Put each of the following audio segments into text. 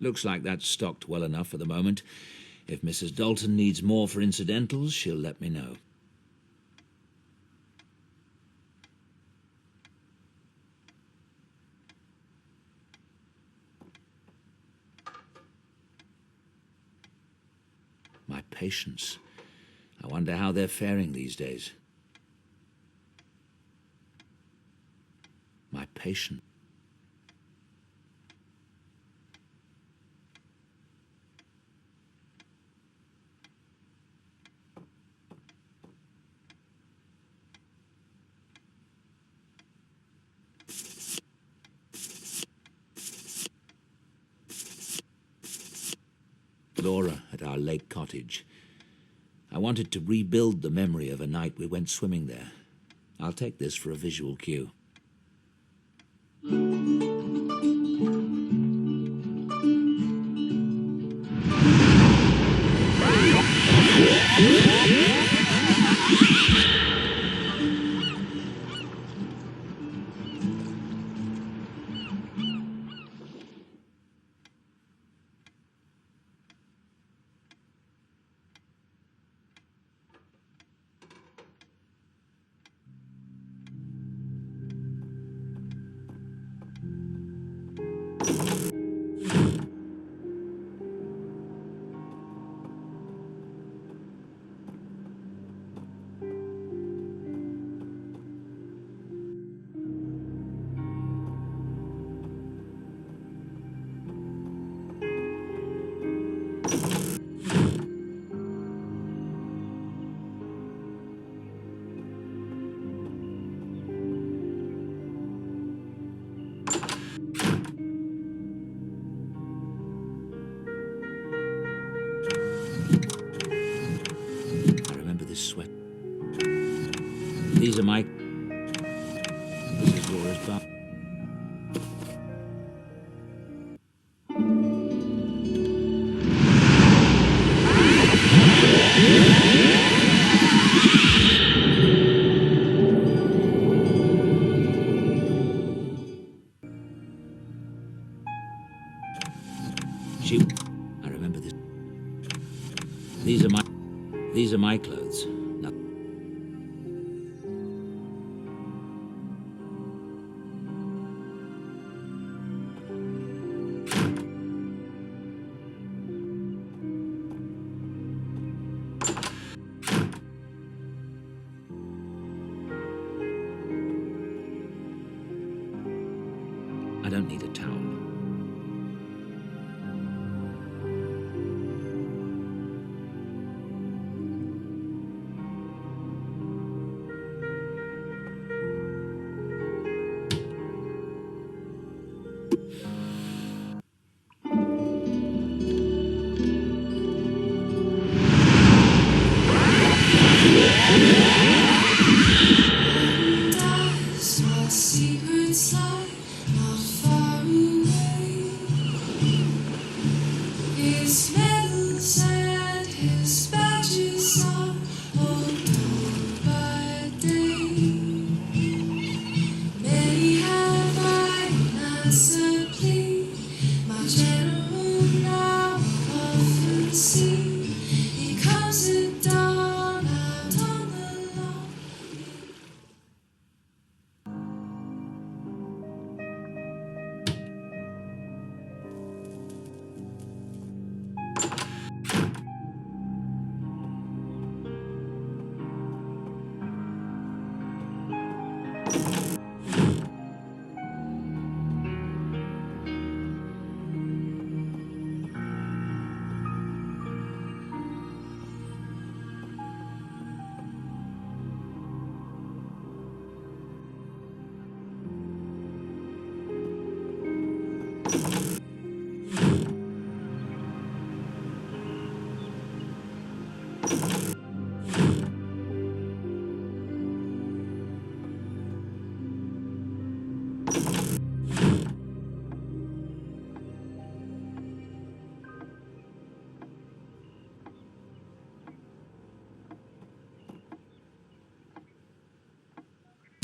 Looks like that's stocked well enough for the moment. If Mrs. Dalton needs more for incidentals, she'll let me know. My patients. I wonder how they're faring these days. My patient. Laura at our lake cottage. I wanted to rebuild the memory of a night we went swimming there. I'll take this for a visual cue. Sweat. These are my... This is Laura's bath. I remember this. These are my clothes. No. I don't need a towel.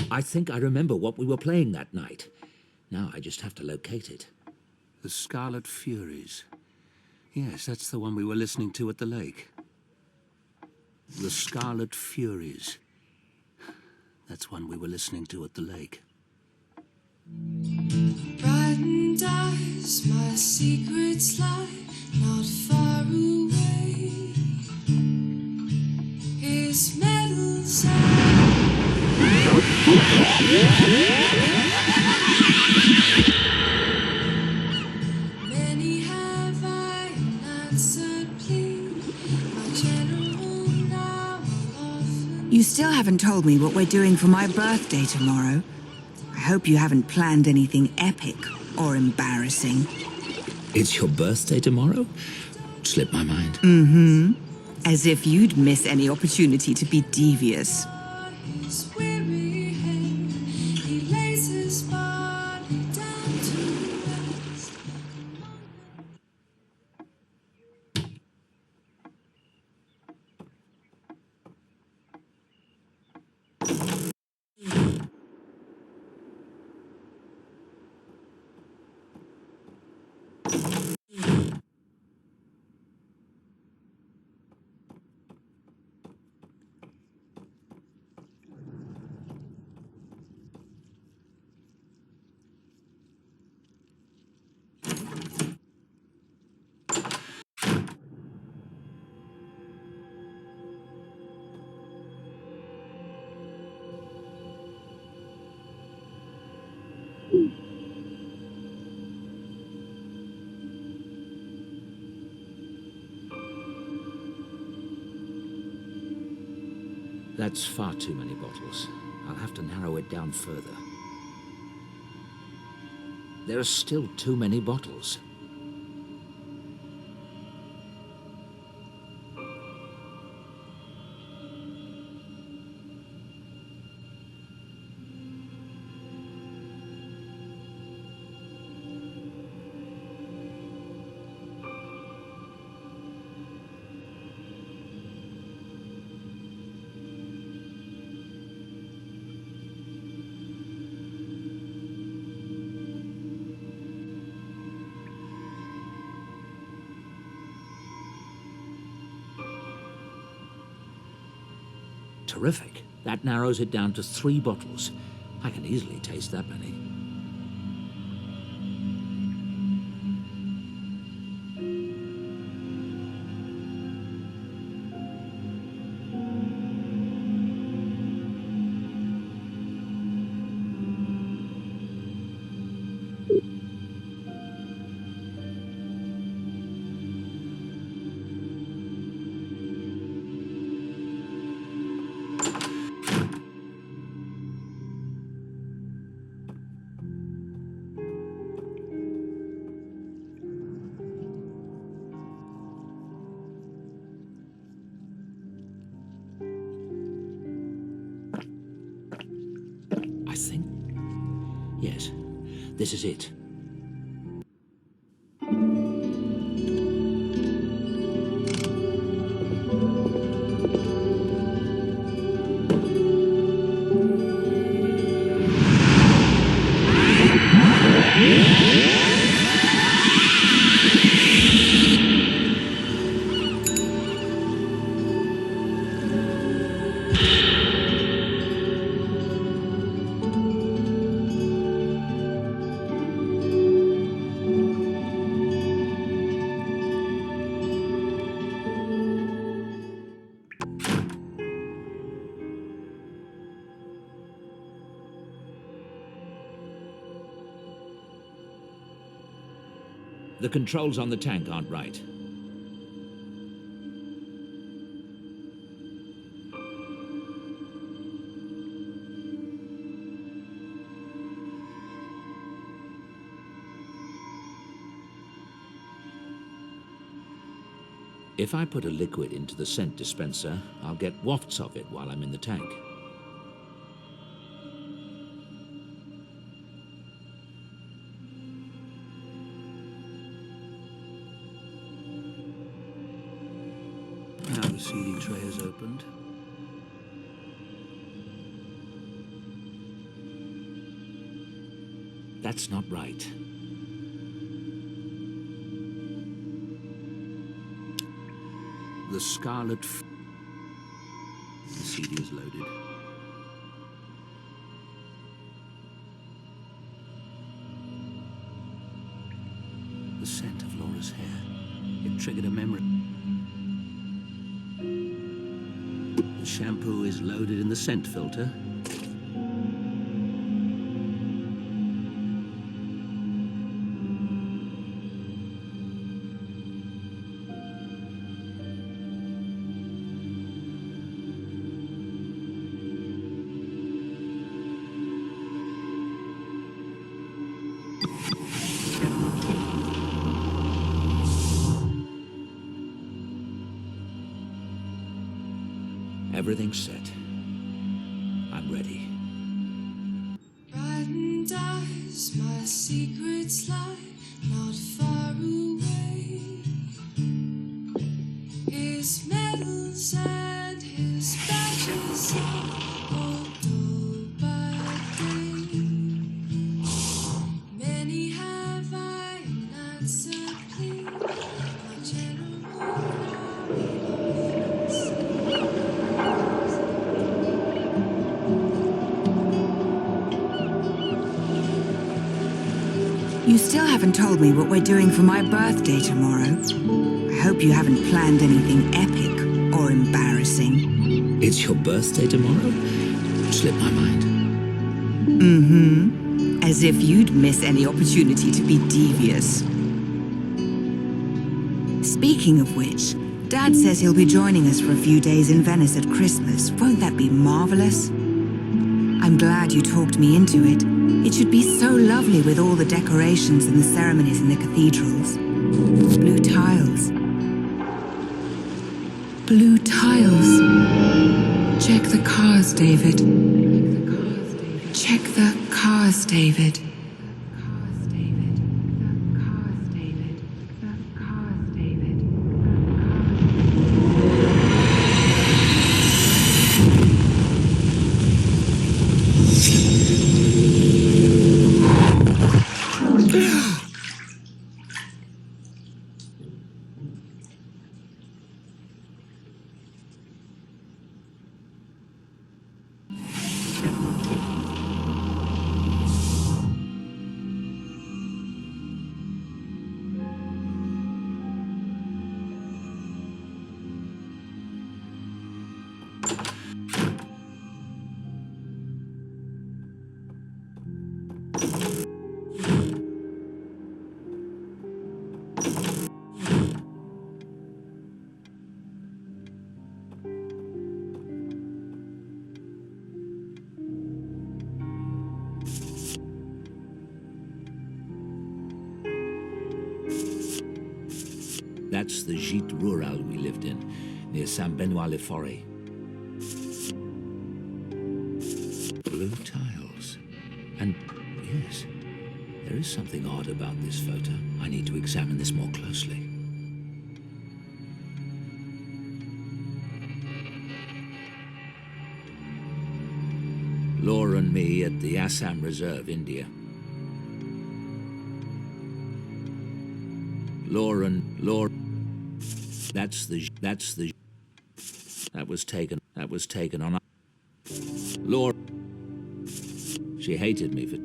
I think I remember what we were playing that night. Now I just have to locate it. The Scarlet Furies. Yes, that's the one we were listening to at the lake. The Scarlet Furies. That's one we were listening to at the lake. Brightened eyes, my secrets lie not far away. His medals many have I answered plea. My general now often. You still haven't told me what we're doing for my birthday tomorrow. I hope you haven't planned anything epic or embarrassing. It's your birthday tomorrow? Slipped my mind. Mm-hmm. As if you'd miss any opportunity to be devious. His weary head, he lays his body down to rest. That's far too many bottles. I'll have to narrow it down further. There are still too many bottles. Terrific. That narrows it down to 3 bottles. I can easily taste that many. I think... yes, this is it. The controls on the tank aren't right. If I put a liquid into the scent dispenser, I'll get wafts of it while I'm in the tank. Now the seeding tray is opened. That's not right. The Scarlet... The CD is loaded. The scent of Laura's hair. It triggered a memory. The shampoo is loaded in the scent filter. Everything's set. I'm ready. Brightened eyes, my secrets lie not far away. His medals and his badges are dull by day. Many have I unanswered plea, my general You still haven't told me what we're doing for my birthday tomorrow. I hope you haven't planned anything epic or embarrassing. It's your birthday tomorrow? Slipped my mind. Mm-hmm. As if you'd miss any opportunity to be devious. Speaking of which, Dad says he'll be joining us for a few days in Venice at Christmas. Won't that be marvelous? I'm glad you talked me into it. It should be so lovely with all the decorations and the ceremonies in the cathedrals. Blue tiles. Blue tiles. Check the cars, David. Check the cars, David. That's the gîte rural we lived in, near Saint-Benoît-le-Forêt. Blue tiles. And yes, there is something odd about this photo. I need to examine this more closely. Laura and me at the Assam Reserve, India. Laura. That was taken on. Laura. She hated me for.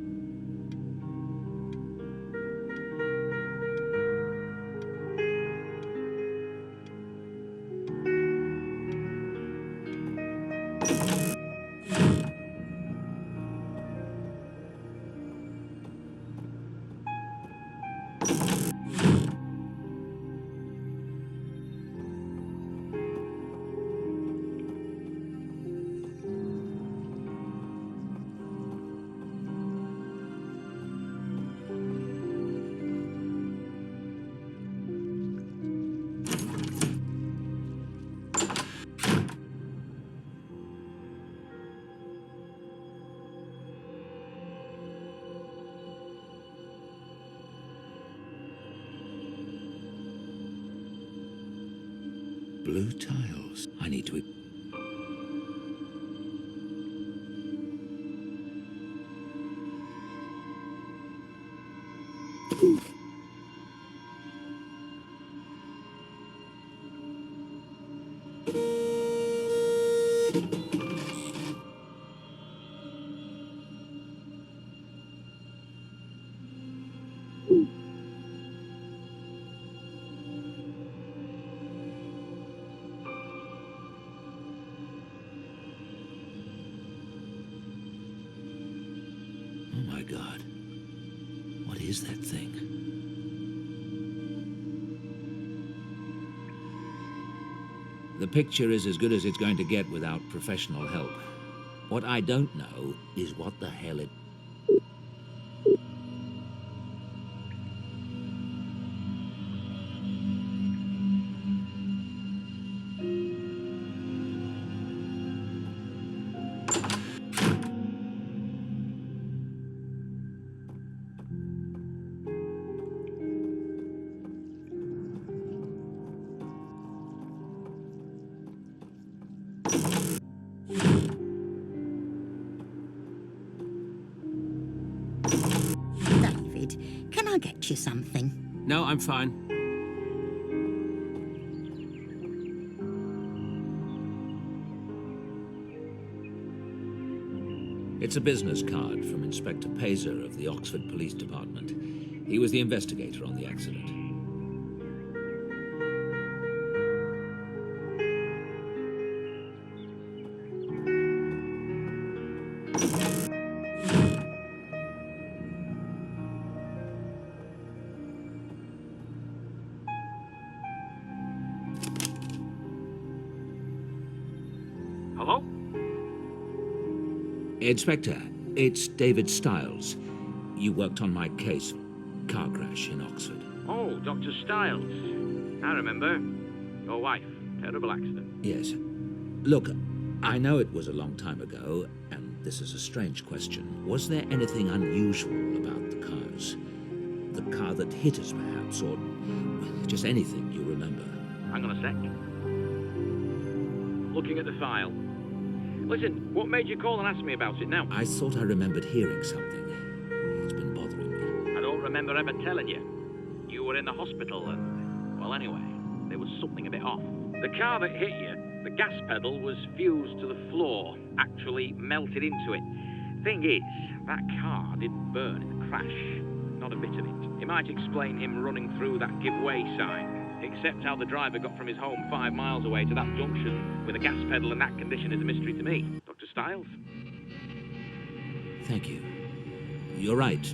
Blue tiles. I need to. is that thing? The picture is as good as it's going to get without professional help. What I don't know is what the hell it... David, can I get you something? No, I'm fine. It's a business card from Inspector Pazer of the Oxford Police Department. He was the investigator on the accident. Hello? Inspector, it's David Stiles. You worked on my case, car crash in Oxford. Oh, Dr. Stiles. I remember. Your wife. Terrible accident. Yes. Look, I know it was a long time ago, and this is a strange question. Was there anything unusual about the cars? The car that hit us, perhaps, or just anything you remember? Hang on a sec. Looking at the file. Listen, what made you call and ask me about it now? I thought I remembered hearing something. It's been bothering me. I don't remember ever telling you. You were in the hospital and, well, anyway, there was something a bit off. The car that hit you, the gas pedal was fused to the floor, actually melted into it. Thing is, that car didn't burn in the crash. Not a bit of it. It might explain him running through that give way sign. Except how the driver got from his home 5 miles away to that junction with a gas pedal in that condition is a mystery to me. Dr. Stiles? Thank you. You're right.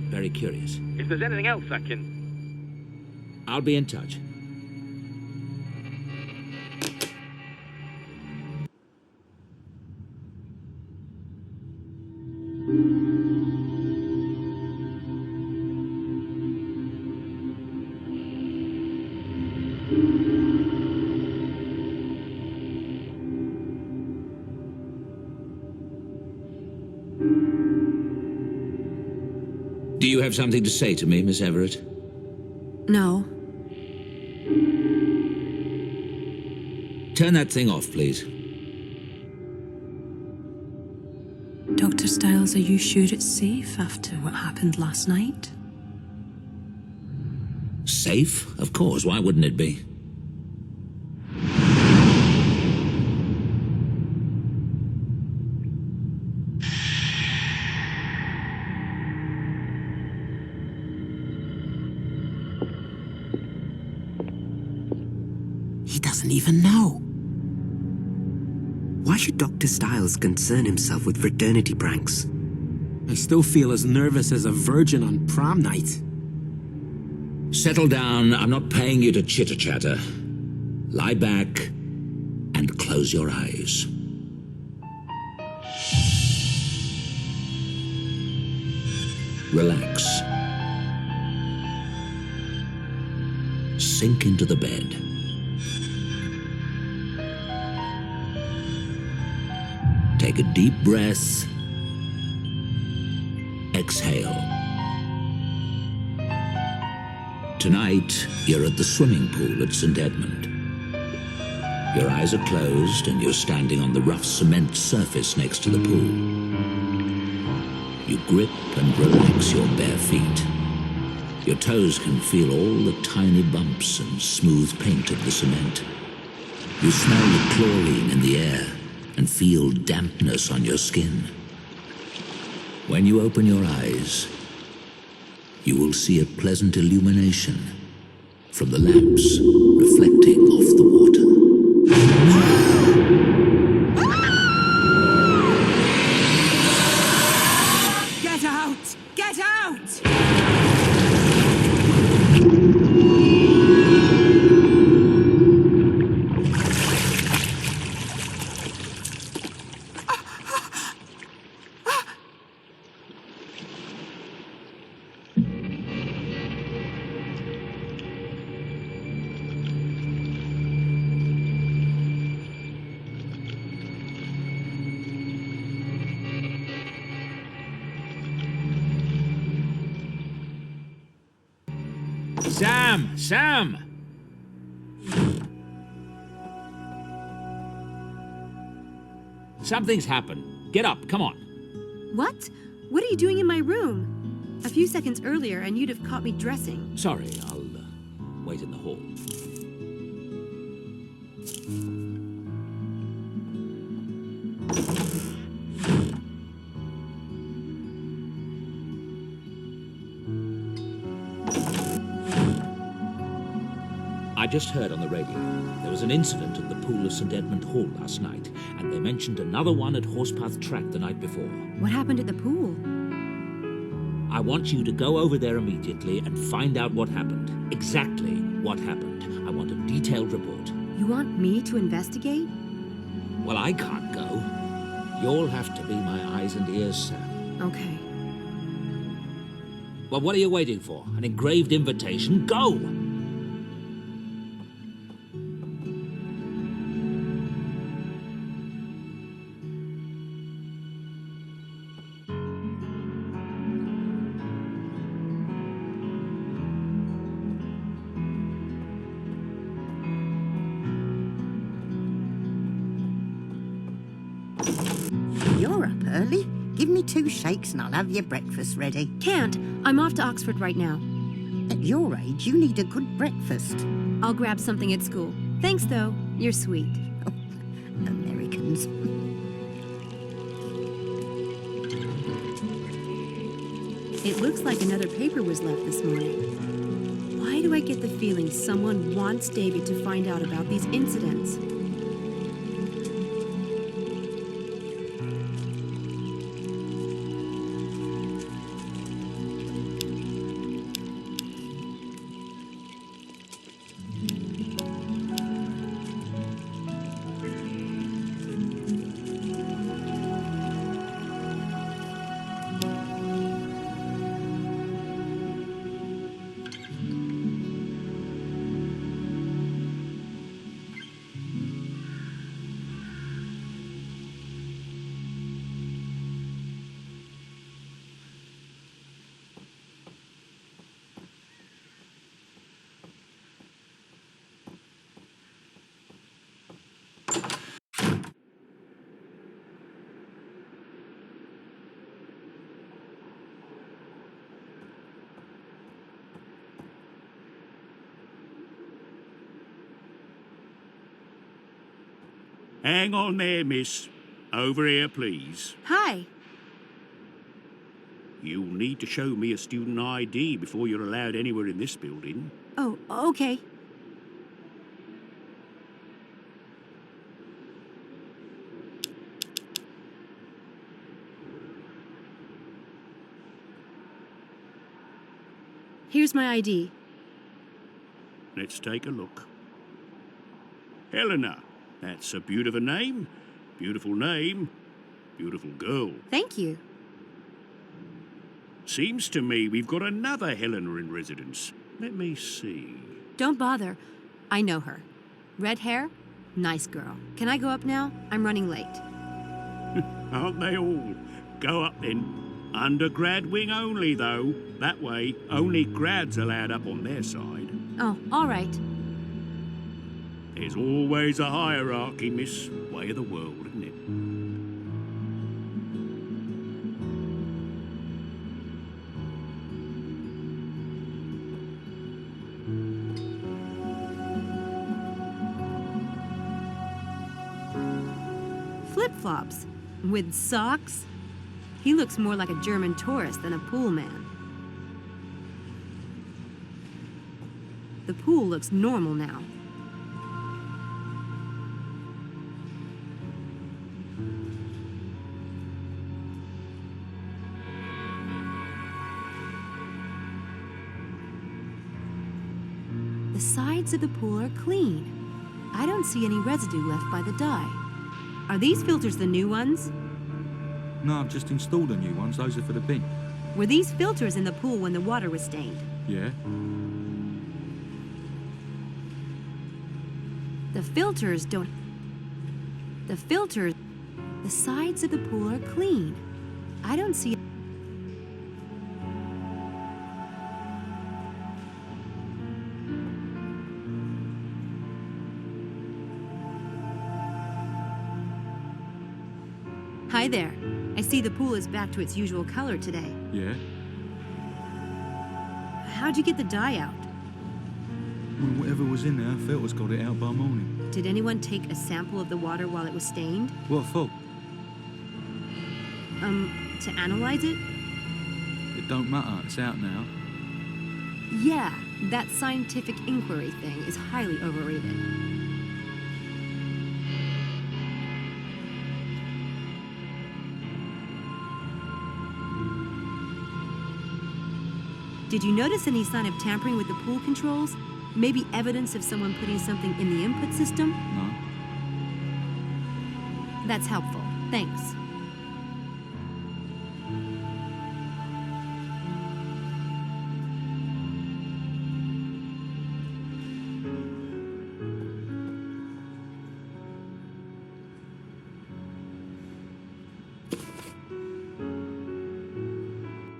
Very curious. If there's anything else I can... I'll be in touch. Do you have something to say to me, Miss Everett? No. Turn that thing off, please. Dr. Stiles, are you sure it's safe after what happened last night? Safe? Of course. Why wouldn't it be? He doesn't even know. Why should Dr. Stiles concern himself with fraternity pranks? I still feel as nervous as a virgin on prom night. Settle down. I'm not paying you to chitter-chatter. Lie back and close your eyes. Relax. Sink into the bed. Take a deep breath. Exhale. Tonight, you're at the swimming pool at St. Edmund. Your eyes are closed and you're standing on the rough cement surface next to the pool. You grip and relax your bare feet. Your toes can feel all the tiny bumps and smooth paint of the cement. You smell the chlorine in the air and feel dampness on your skin. When you open your eyes, you will see a pleasant illumination from the lamps reflecting off the water. Get out! Get out! Sam! Sam! Something's happened. Get up, come on. What? What are you doing in my room? A few seconds earlier, and you'd have caught me dressing. Sorry, I'll wait in the hall. I just heard on the radio there was an incident at the pool of St. Edmund Hall last night, and they mentioned another one at Horsepath Track the night before. What happened at the pool? I want you to go over there immediately and find out what happened. Exactly what happened. I want a detailed report. You want me to investigate? Well, I can't go. You'll have to be my eyes and ears, Sam. Okay. Well, what are you waiting for? An engraved invitation? Go! You're up early. Give me 2 shakes and I'll have your breakfast ready. Can't. I'm off to Oxford right now. At your age, you need a good breakfast. I'll grab something at school. Thanks, though. You're sweet. Americans. It looks like another paper was left this morning. Why do I get the feeling someone wants David to find out about these incidents? Hang on there, miss. Over here, please. Hi. You'll need to show me a student ID before you're allowed anywhere in this building. Oh, okay. Here's my ID. Let's take a look. Helena. That's a beautiful name. Beautiful name. Beautiful girl. Thank you. Seems to me we've got another Helena in residence. Let me see. Don't bother. I know her. Red hair, nice girl. Can I go up now? I'm running late. Aren't they all? Go up then. Undergrad wing only, though. That way, only grads allowed up on their side. Oh, all right. There's always a hierarchy, miss. Way of the world, isn't it? Flip-flops. With socks? He looks more like a German tourist than a pool man. The pool looks normal now. The sides of the pool are clean. I don't see any residue left by the dye. Are these filters the new ones? No, I've just installed the new ones. Those are for the bin. Were these filters in the pool when the water was stained? Yeah. The filters don't... The filters... The sides of the pool are clean. I don't see... Hi there. I see the pool is back to its usual color today. Yeah? How'd you get the dye out? Well, whatever was in there, filter's got it out by morning. Did anyone take a sample of the water while it was stained? What for? To analyze it? It don't matter, it's out now. Yeah, that scientific inquiry thing is highly overrated. Did you notice any sign of tampering with the pool controls? Maybe evidence of someone putting something in the input system? No. That's helpful. Thanks.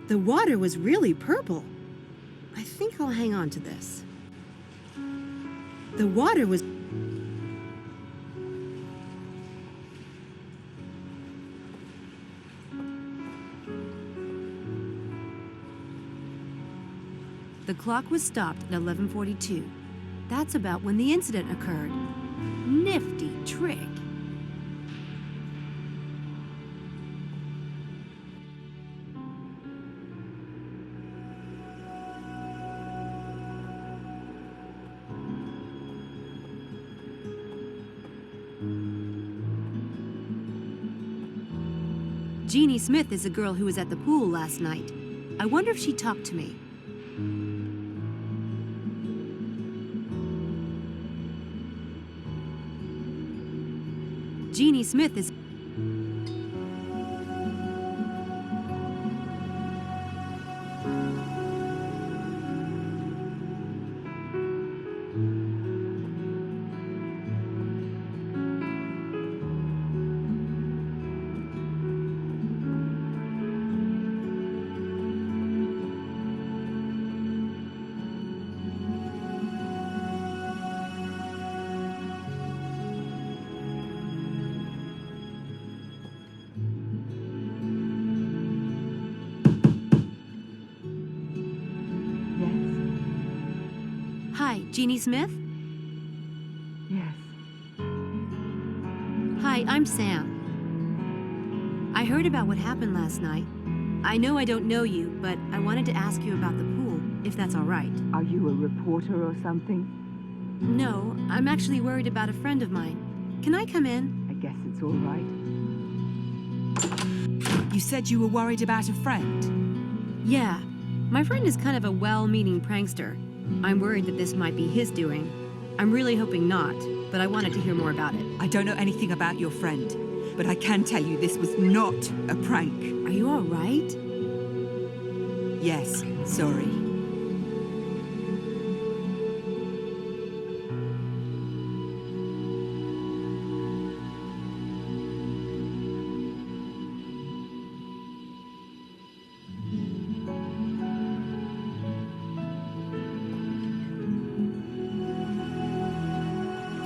The water was really purple. I think I'll hang on to this. The water was... The clock was stopped at 11:42. That's about when the incident occurred. Nifty trick. Jeannie Smith is the girl who was at the pool last night. I wonder if she talked to me. Jeannie Smith is... Hi, Jeannie Smith? Yes. Hi, I'm Sam. I heard about what happened last night. I know I don't know you, but I wanted to ask you about the pool, if that's all right. Are you a reporter or something? No, I'm actually worried about a friend of mine. Can I come in? I guess it's all right. You said you were worried about a friend? Yeah. My friend is kind of a well-meaning prankster. I'm worried that this might be his doing. I'm really hoping not, but I wanted to hear more about it. I don't know anything about your friend, but I can tell you this was not a prank. Are you all right? Yes, sorry.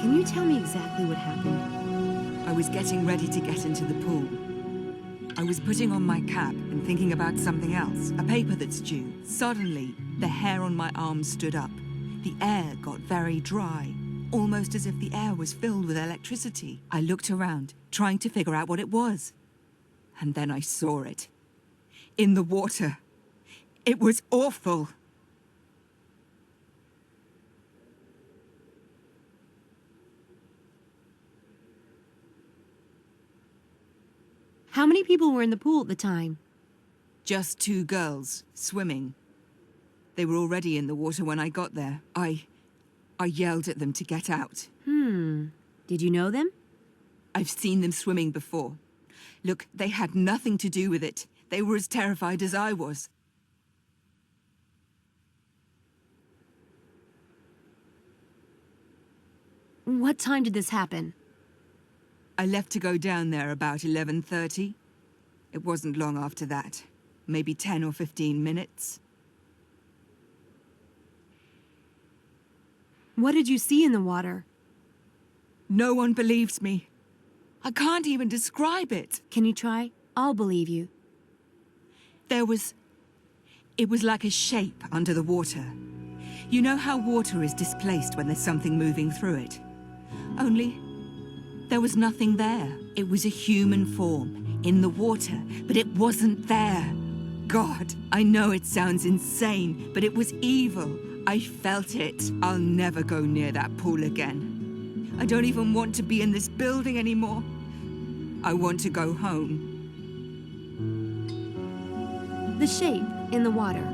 Can you tell me exactly what happened? I was getting ready to get into the pool. I was putting on my cap and thinking about something else, a paper that's due. Suddenly, the hair on my arm stood up. The air got very dry, almost as if the air was filled with electricity. I looked around, trying to figure out what it was. And then I saw it. In the water. It was awful. How many people were in the pool at the time? Just 2 girls, swimming. They were already in the water when I got there. I yelled at them to get out. Did you know them? I've seen them swimming before. Look, they had nothing to do with it. They were as terrified as I was. What time did this happen? I left to go down there about 11:30. It wasn't long after that. Maybe 10 or 15 minutes. What did you see in the water? No one believes me. I can't even describe it. Can you try? I'll believe you. It was like a shape under the water. You know how water is displaced when there's something moving through it? Only, there was nothing there. It was a human form, in the water, but it wasn't there. God, I know it sounds insane, but it was evil. I felt it. I'll never go near that pool again. I don't even want to be in this building anymore. I want to go home. The shape in the water.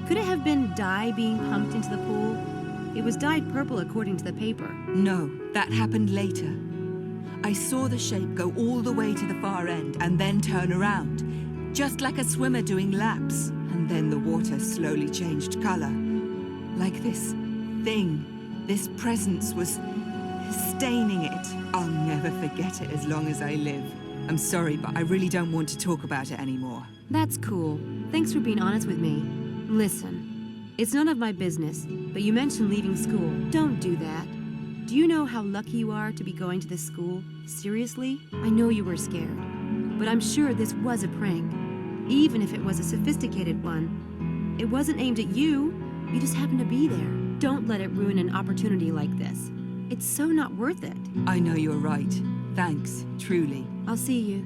Could it have been dye being pumped into the pool? It was dyed purple according to the paper. No, that happened later. I saw the shape go all the way to the far end and then turn around, just like a swimmer doing laps. And then the water slowly changed color. Like this thing, this presence was staining it. I'll never forget it as long as I live. I'm sorry, but I really don't want to talk about it anymore. That's cool. Thanks for being honest with me. Listen, it's none of my business, but you mentioned leaving school. Don't do that. Do you know how lucky you are to be going to this school? Seriously? I know you were scared, but I'm sure this was a prank. Even if it was a sophisticated one. It wasn't aimed at you. You just happened to be there. Don't let it ruin an opportunity like this. It's so not worth it. I know you're right. Thanks, truly. I'll see you.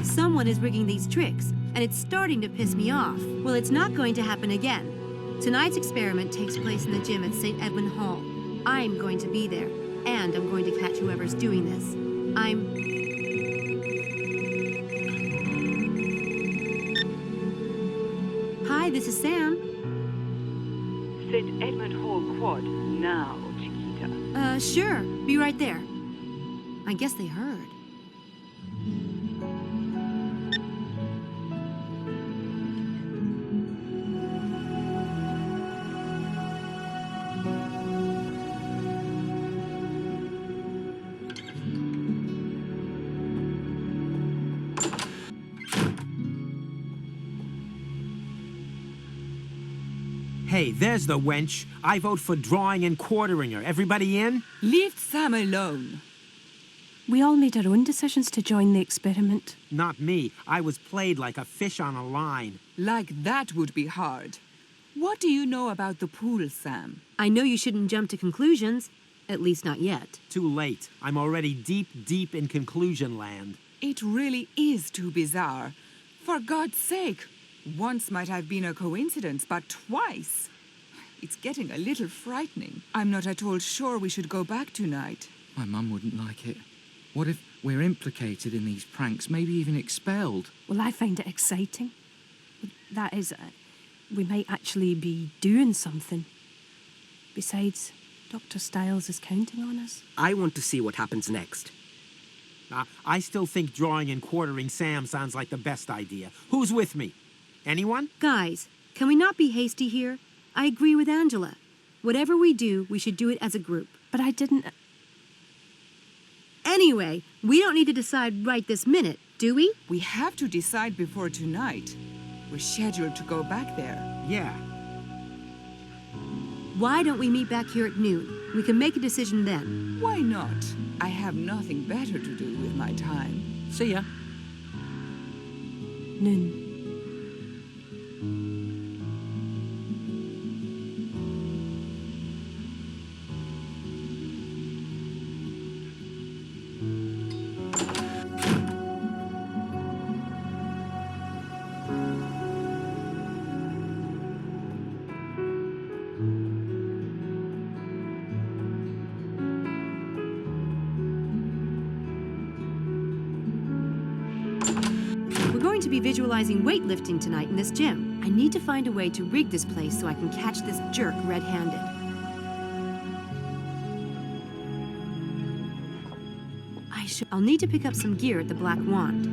Someone is rigging these tricks, and it's starting to piss me off. Well, it's not going to happen again. Tonight's experiment takes place in the gym at St. Edmund Hall. I'm going to be there, and I'm going to catch whoever's doing this. Hi, this is Sam. St. Edmund Hall Quad now, Chiquita. Sure. Be right there. I guess they heard. Hey, there's the wench. I vote for drawing and quartering her. Everybody in? Leave Sam alone. We all made our own decisions to join the experiment. Not me. I was played like a fish on a line. Like that would be hard. What do you know about the pool, Sam? I know you shouldn't jump to conclusions. At least not yet. Too late. I'm already deep, deep in conclusion land. It really is too bizarre. For God's sake. Once might have been a coincidence, but twice. It's getting a little frightening. I'm not at all sure we should go back tonight. My mum wouldn't like it. What if we're implicated in these pranks, maybe even expelled? Well, I find it exciting. That is, we might actually be doing something. Besides, Dr. Stiles is counting on us. I want to see what happens next. I still think drawing and quartering Sam sounds like the best idea. Who's with me? Anyone? Guys, can we not be hasty here? I agree with Angela. Whatever we do, we should do it as a group. But I didn't... Anyway, we don't need to decide right this minute, do we? We have to decide before tonight. We're scheduled to go back there. Yeah. Why don't we meet back here at noon? We can make a decision then. Why not? I have nothing better to do with my time. See ya. Noon. To be visualizing weightlifting tonight in this gym. I need to find a way to rig this place so I can catch this jerk red-handed. I'll need to pick up some gear at the Black Wand.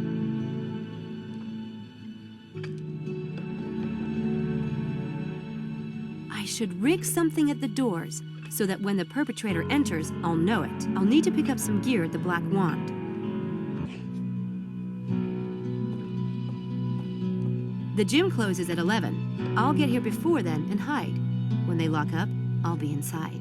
I should rig something at the doors so that when the perpetrator enters, I'll know it. I'll need to pick up some gear at the Black Wand. The gym closes at 11. I'll get here before then and hide. When they lock up, I'll be inside.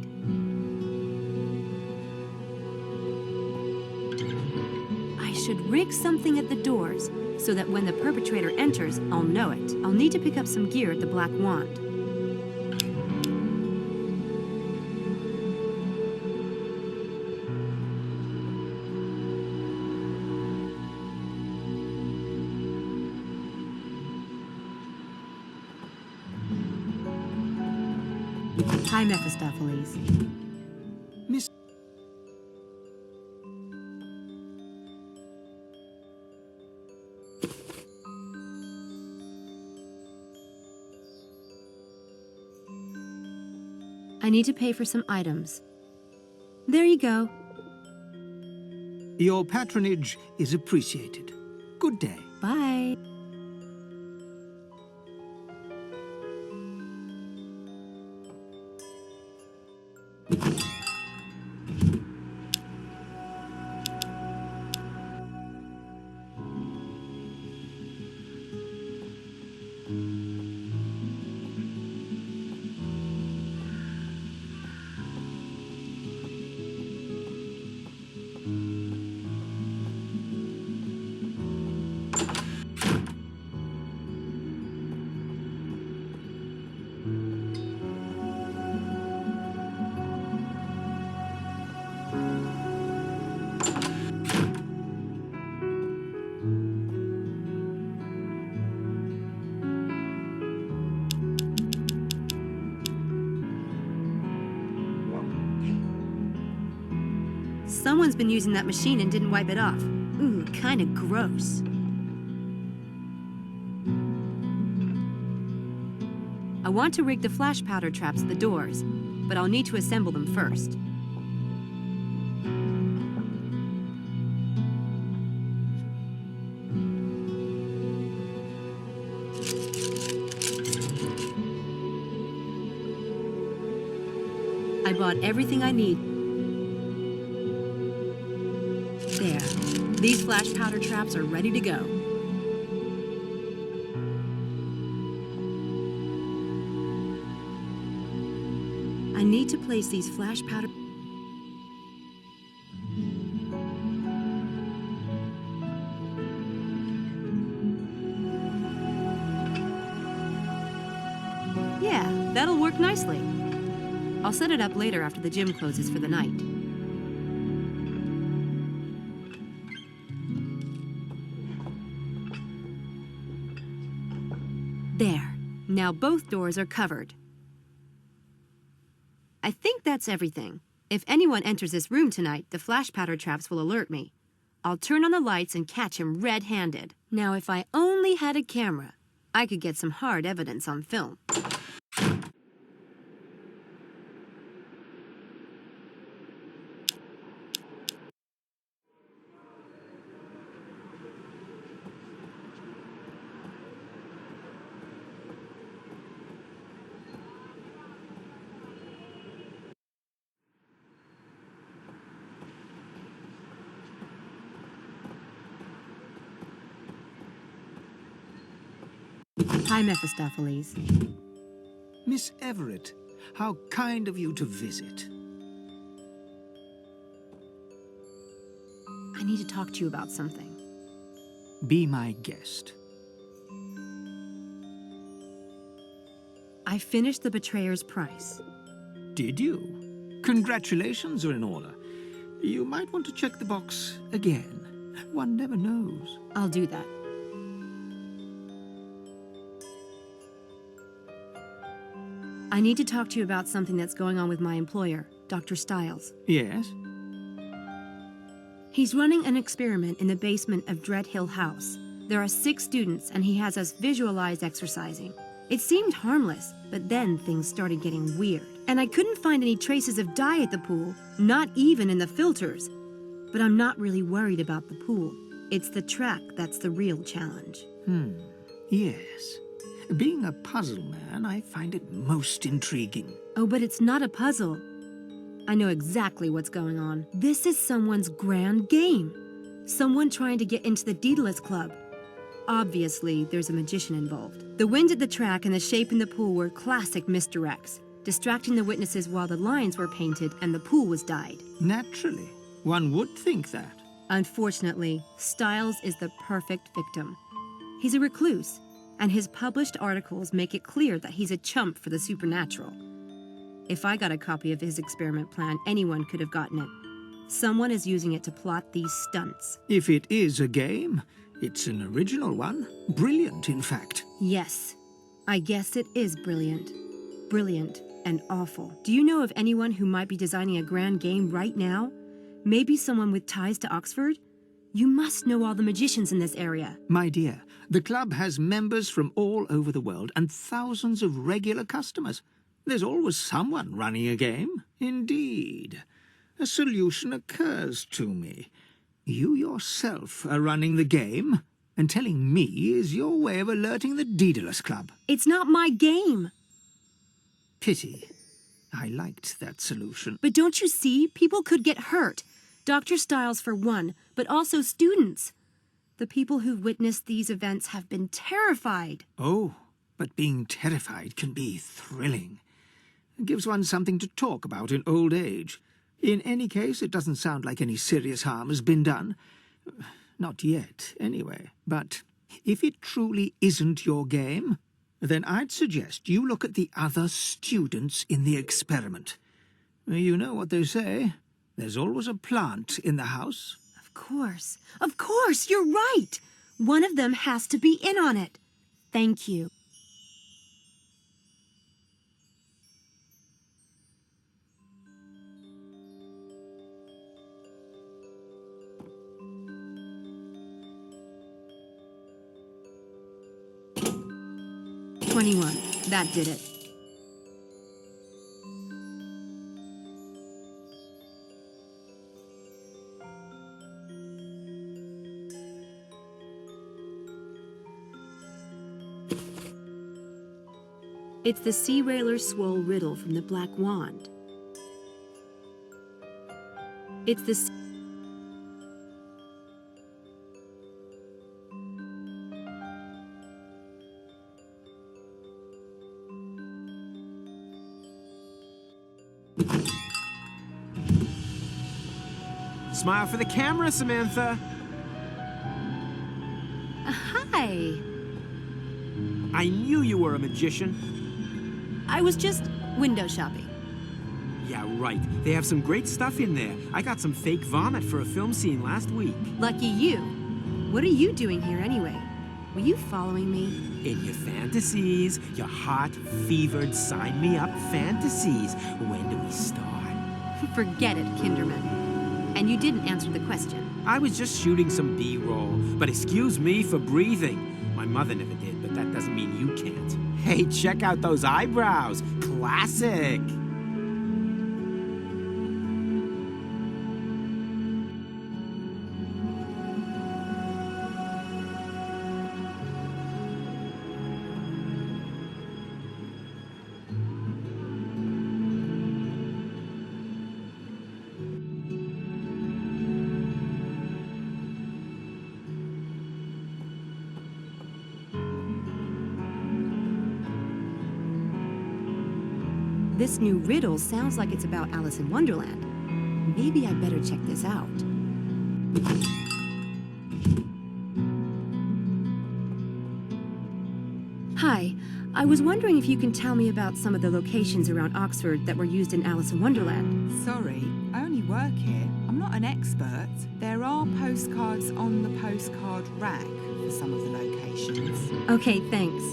I should rig something at the doors so that when the perpetrator enters, I'll know it. I'll need to pick up some gear at the Black Wand. Hi, Mephistopheles. Miss... I need to pay for some items. There you go. Your patronage is appreciated. Good day. Bye. Someone's been using that machine and didn't wipe it off. Ooh, kinda gross. I want to rig the flash powder traps at the doors, but I'll need to assemble them first. I bought everything I need. There. These flash powder traps are ready to go. I need to place these flash powder... Yeah, that'll work nicely. I'll set it up later after the gym closes for the night. There. Now both doors are covered. I think that's everything. If anyone enters this room tonight, the flash powder traps will alert me. I'll turn on the lights and catch him red-handed. Now, if I only had a camera, I could get some hard evidence on film. Hi, Mephistopheles. Miss Everett, how kind of you to visit. I need to talk to you about something. Be my guest. I finished The Betrayer's Price. Did you? Congratulations are in order. You might want to check the box again. One never knows. I'll do that. I need to talk to you about something that's going on with my employer, Dr. Stiles. Yes? He's running an experiment in the basement of Dread Hill House. There are 6 students, and he has us visualize exercising. It seemed harmless, but then things started getting weird. And I couldn't find any traces of dye at the pool, not even in the filters. But I'm not really worried about the pool. It's the track that's the real challenge. Yes. Being a puzzle man, I find it most intriguing. Oh, but it's not a puzzle. I know exactly what's going on. This is someone's grand game. Someone trying to get into the Daedalus Club. Obviously, there's a magician involved. The wind at the track and the shape in the pool were classic misdirects. distracting the witnesses while the lines were painted and the pool was dyed. Naturally. One would think that. Unfortunately, Styles is the perfect victim. He's a recluse, and his published articles make it clear that he's a chump for the supernatural. If I got a copy of his experiment plan, anyone could have gotten it. Someone is using it to plot these stunts. If it is a game, it's an original one. Brilliant, in fact. Yes, I guess it is brilliant. Brilliant and awful. Do you know of anyone who might be designing a grand game right now? Maybe someone with ties to Oxford? You must know all the magicians in this area. My dear, the club has members from all over the world and thousands of regular customers. There's always someone running a game. Indeed. A solution occurs to me. You yourself are running the game, and telling me is your way of alerting the Daedalus Club. It's not my game. Pity. I liked that solution. But don't you see? People could get hurt. Dr. Styles for one, but also students. The people who've witnessed these events have been terrified. Oh, but being terrified can be thrilling. It gives one something to talk about in old age. In any case, it doesn't sound like any serious harm has been done. Not yet, anyway. But if it truly isn't your game, then I'd suggest you look at the other students in the experiment. You know what they say. There's always a plant in the house. Of course, you're right. One of them has to be in on it. Thank you. That did it. It's the Sea Railer's Swole riddle from the Black Wand. It's the... Smile for the camera, Samantha. Hi. I knew you were a magician. I was just window shopping. Yeah, right. They have some great stuff in there. I got some fake vomit for a film scene last week. Lucky you. What are you doing here anyway? Were you following me? In your fantasies, your hot-fevered sign-me-up fantasies. When do we start? Forget it, Kinderman. And you didn't answer the question. I was just shooting some B-roll, but excuse me for breathing. My mother never did, but that doesn't mean you can't. Hey, check out those eyebrows. Classic. This new riddle sounds like it's about Alice in Wonderland. Maybe I'd better check this out. Hi, I was wondering if you can tell me about some of the locations around Oxford that were used in Alice in Wonderland. Sorry, I only work here. I'm not an expert. There are postcards on the postcard rack for some of the locations. Okay, thanks.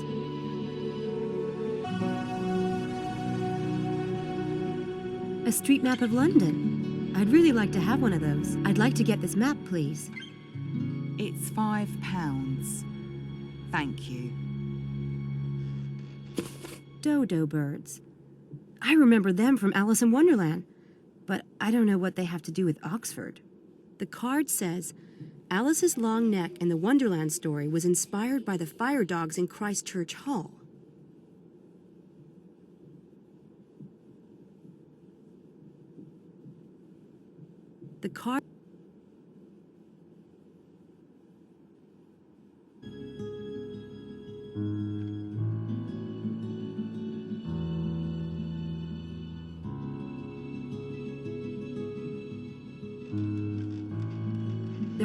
A street map of London. I'd really like to have one of those. I'd like to get this map, please. It's £5. Thank you. Dodo birds. I remember them from Alice in Wonderland, but I don't know what they have to do with Oxford. The card says, Alice's long neck in the Wonderland story was inspired by the fire dogs in Christchurch Hall. The card...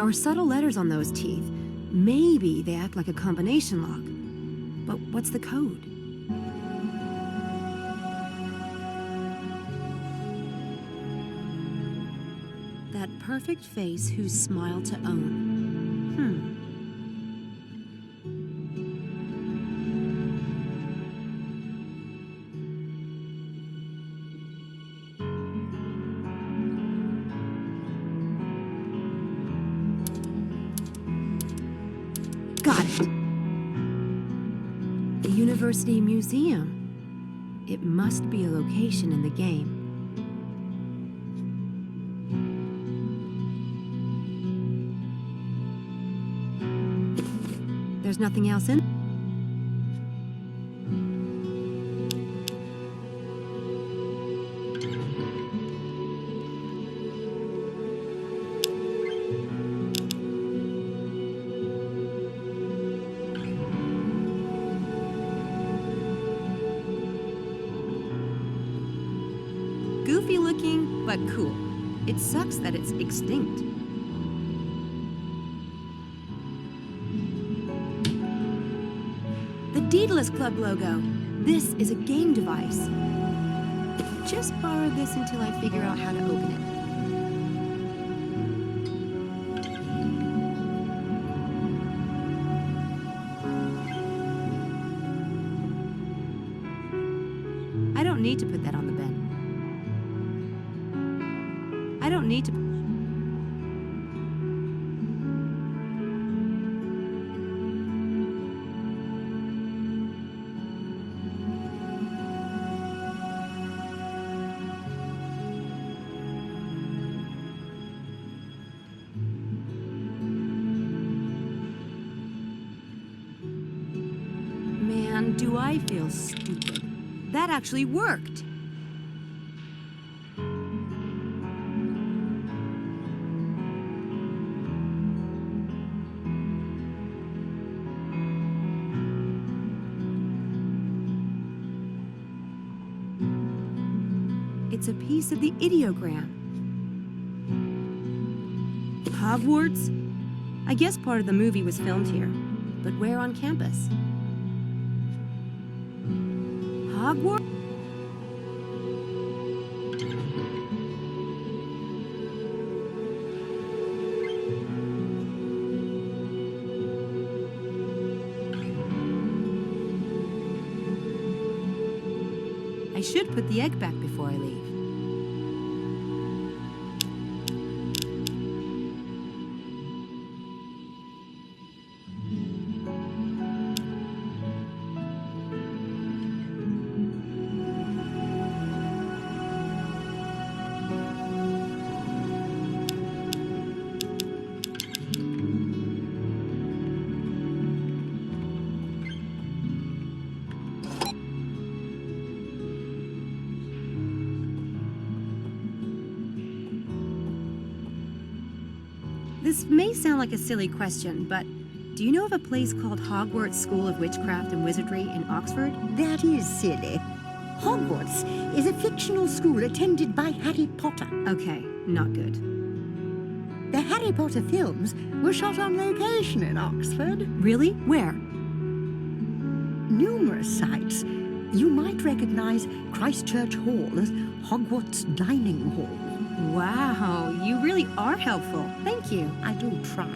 There are subtle letters on those teeth. Maybe they act like a combination lock. But what's the code? That perfect face whose smile to own. Got it. The University Museum. It must be a location in the game. There's nothing else in. Goofy looking, but cool. It sucks that it's extinct. The Daedalus Club logo. This is a game device. Just borrow this until I figure out how to open it. I don't need to put that on the bench. I don't need to. Man, do I feel stupid. That actually worked. It's a piece of the ideogram. Hogwarts? I guess part of the movie was filmed here, but where on campus? Hogwarts? I should put the egg back before I leave. This may sound like a silly question, but do you know of a place called Hogwarts School of Witchcraft and Wizardry in Oxford? That is silly. Hogwarts is a fictional school attended by Harry Potter. Okay, not good. The Harry Potter films were shot on location in Oxford. Really? Where? Numerous sites. You might recognize Christchurch Hall as Hogwarts Dining Hall. Wow, you really are helpful. Thank you. I do try.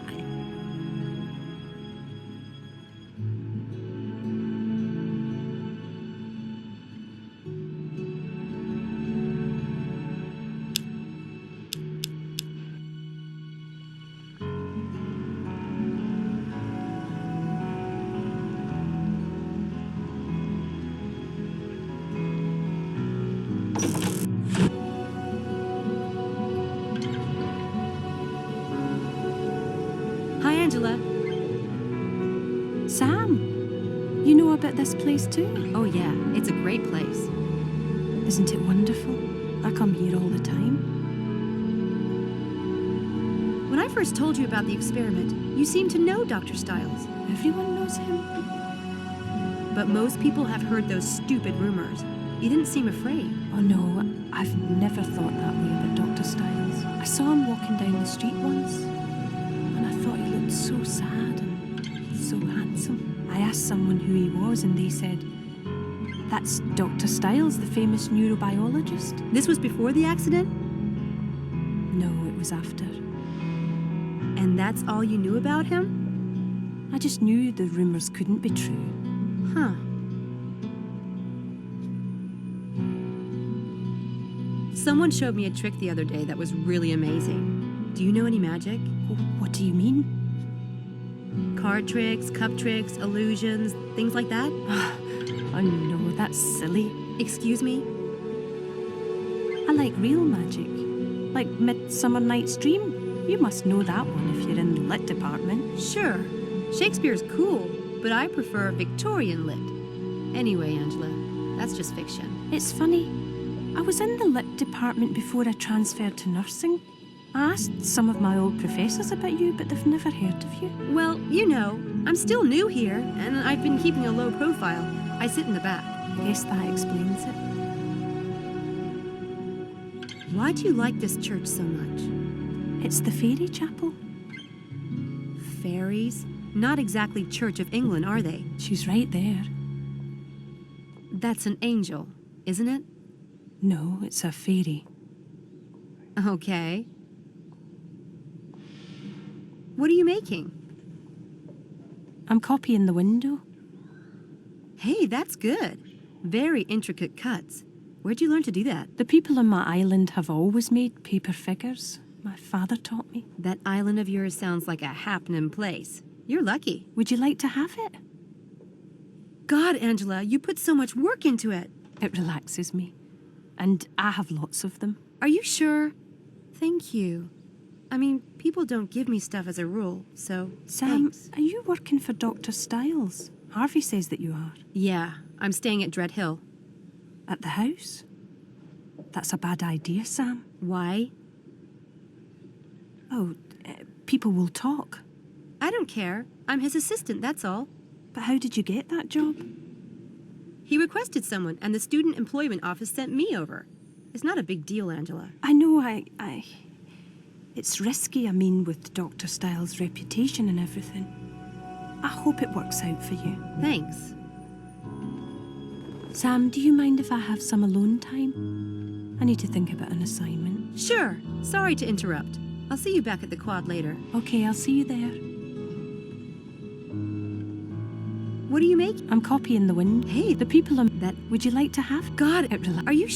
Angela. Sam, you know about this place too? Oh yeah, it's a great place. Isn't it wonderful? I come here all the time. When I first told you about the experiment, you seemed to know Dr. Stiles. Everyone knows him. But most people have heard those stupid rumors. You didn't seem afraid. Oh no, I've never thought that way about Dr. Stiles. I saw him walking down the street once, and looked so sad and so handsome. I asked someone who he was, and they said, "That's Dr. Stiles, the famous neurobiologist." This was before the accident? No, it was after. And that's all you knew about him? I just knew the rumours couldn't be true. Huh. Someone showed me a trick the other day that was really amazing. Do you know any magic? What do you mean? Card tricks, cup tricks, illusions, things like that? Oh no, that's silly. Excuse me? I like real magic. Like Midsummer Night's Dream. You must know that one if you're in the lit department. Sure. Shakespeare's cool, but I prefer Victorian lit. Anyway, Angela, that's just fiction. It's funny. I was in the lit department before I transferred to nursing. I asked some of my old professors about you, but they've never heard of you. Well, you know, I'm still new here, and I've been keeping a low profile. I sit in the back. I guess that explains it. Why do you like this church so much? It's the fairy chapel. Fairies? Not exactly Church of England, are they? She's right there. That's an angel, isn't it? No, it's a fairy. Okay. What are you making? I'm copying the window. Hey, that's good. Very intricate cuts. Where'd you learn to do that? The people on my island have always made paper figures. My father taught me. That island of yours sounds like a happening place. You're lucky. Would you like to have it? God, Angela, you put so much work into it. It relaxes me. And I have lots of them. Are you sure? Thank you. I mean, people don't give me stuff as a rule, so Sam, thanks. are you working for Dr. Stiles? Harvey says that you are. Yeah, I'm staying at Dread Hill. At the house? That's a bad idea, Sam. Why? Oh, people will talk. I don't care. I'm his assistant, that's all. But how did you get that job? He requested someone, and the Student Employment Office sent me over. It's not a big deal, Angela. I know, It's risky, I mean, with Dr. Stiles' reputation and everything. I hope it works out for you. Thanks. Sam, do you mind if I have some alone time? I need to think about an assignment. Sure. Sorry to interrupt. I'll see you back at the quad later. Okay, I'll see you there. What do you make? I'm copying the wind. Hey, the people on that. Would you like to have? God, are you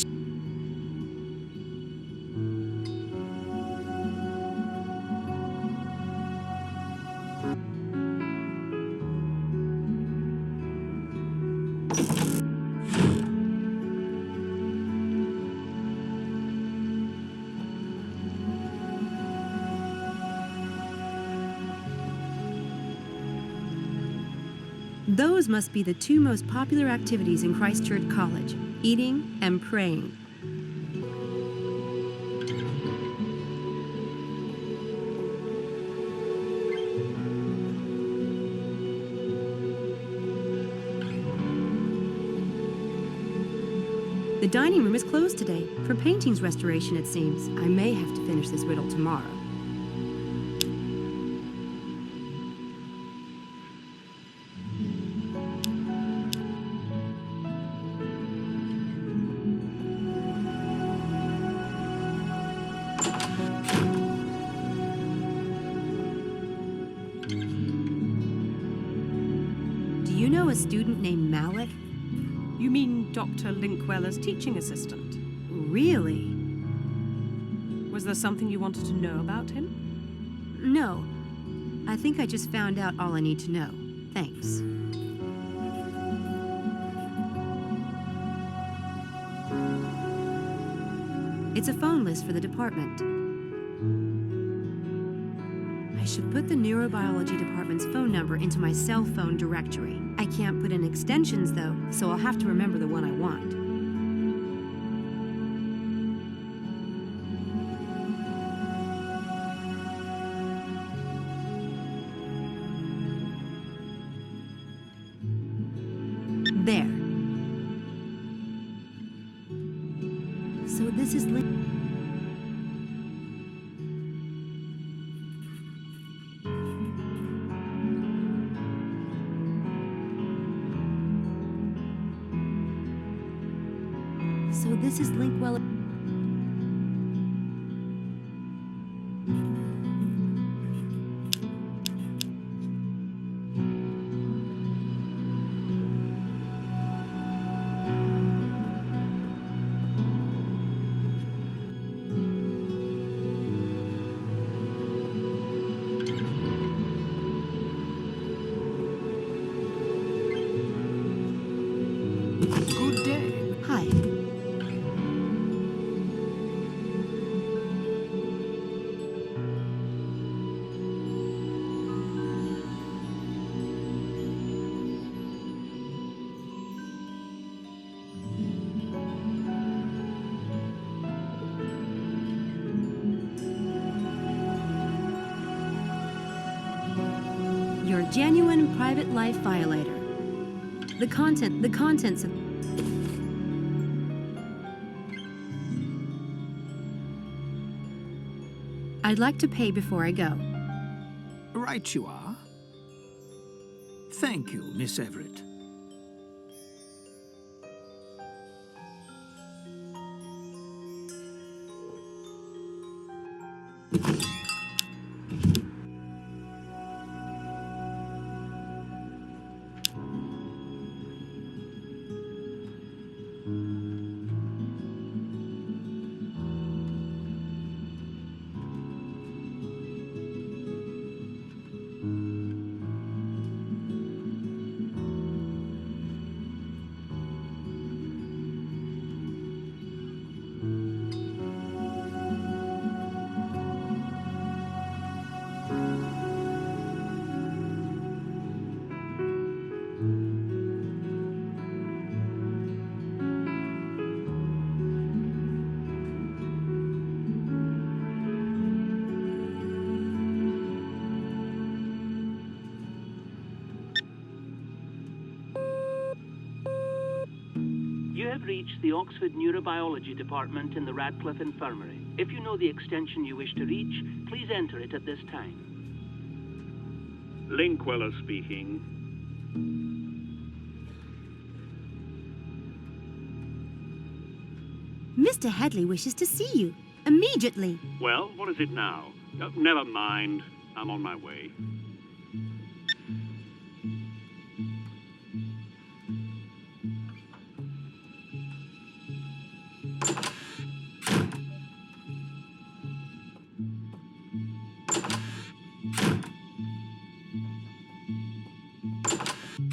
Those must be the two most popular activities in Christchurch College, eating and praying. The dining room is closed today, for paintings restoration, it seems. I may have to finish this riddle tomorrow. Do you know a student named Malik? You mean Dr. Linkweller's teaching assistant? Really? Was there something you wanted to know about him? No. I think I just found out all I need to know. Thanks. It's a phone list for the department. I should put the neurobiology department's phone number into my cell phone directory. I can't put in extensions, though, so I'll have to remember the one I want. There. So this is So this is Linkweller. Good day. Hi. You're a genuine private life violator. The contents of... I'd like to pay before I go. Right you are. Thank you, Miss Everett. You have reached the Oxford Neurobiology Department in the Radcliffe Infirmary. If you know the extension you wish to reach, please enter it at this time. Linkweller speaking. Mr. Headley wishes to see you. Immediately. Well, what is it now? Oh, never mind. I'm on my way.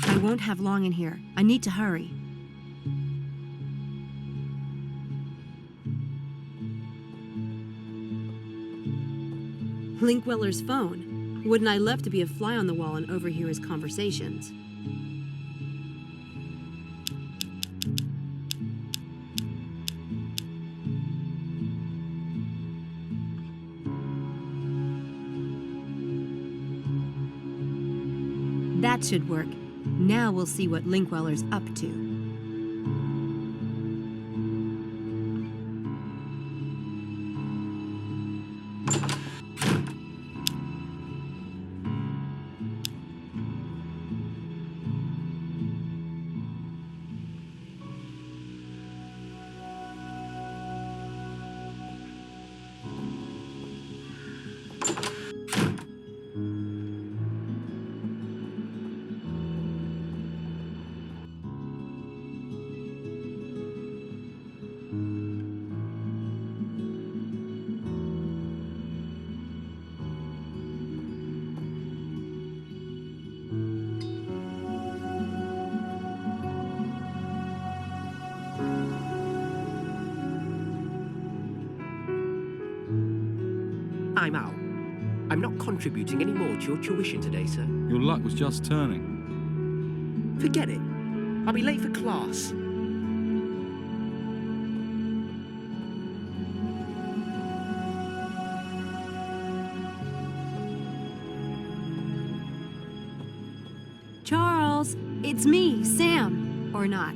I won't have long in here. I need to hurry. Linkweller's phone. Wouldn't I love to be a fly on the wall and overhear his conversations? That should work. Now we'll see what Linkweller's up to. I'm out. I'm not contributing any more to your tuition today, sir. Your luck was just turning. Forget it. I'll be late for class. Charles, it's me, Sam. Or not.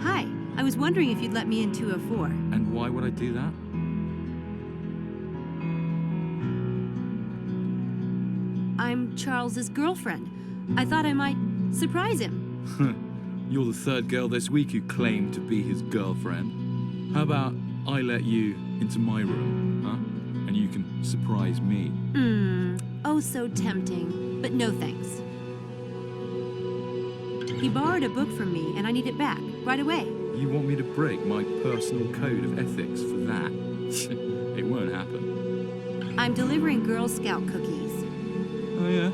Hi, I was wondering if you'd let me in 204. And why would I do that? I'm Charles's girlfriend. I thought I might surprise him. You're the third girl this week who claimed to be his girlfriend. How about I let you into my room, huh? And you can surprise me. Oh, so tempting. But no thanks. He borrowed a book from me, and I need it back, right away. You want me to break my personal code of ethics for that? It won't happen. I'm delivering Girl Scout cookies. Oh, yeah?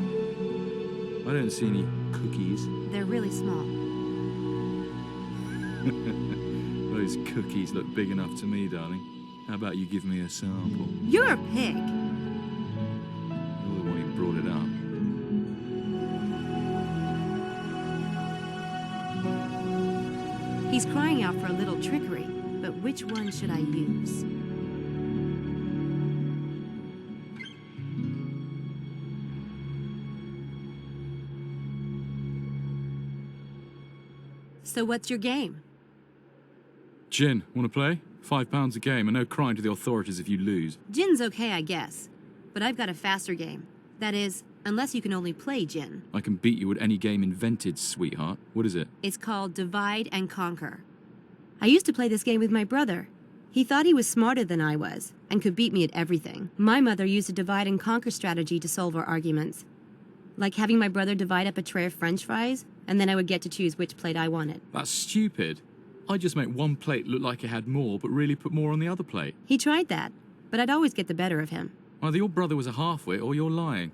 I don't see any cookies. They're really small. Those cookies look big enough to me, darling. How about you give me a sample? You're a pig. You're the one who brought it up. He's crying out for a little trickery, but which one should I use? So what's your game? Gin, wanna play? £5 a game, and no crying to the authorities if you lose. Gin's okay, I guess. But I've got a faster game. That is, unless you can only play gin. I can beat you at any game invented, sweetheart. What is it? It's called Divide and Conquer. I used to play this game with my brother. He thought he was smarter than I was, and could beat me at everything. My mother used a divide and conquer strategy to solve our arguments. Like having my brother divide up a tray of French fries, and then I would get to choose which plate I wanted. That's stupid. I'd just make one plate look like it had more, but really put more on the other plate. He tried that, but I'd always get the better of him. Either your brother was a half-wit or you're lying.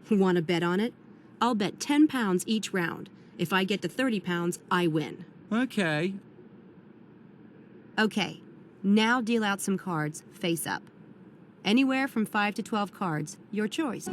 Want to bet on it? I'll bet £10 each round. If I get to £30, I win. Okay. Okay, now deal out some cards, face up. Anywhere from 5 to 12 cards, your choice.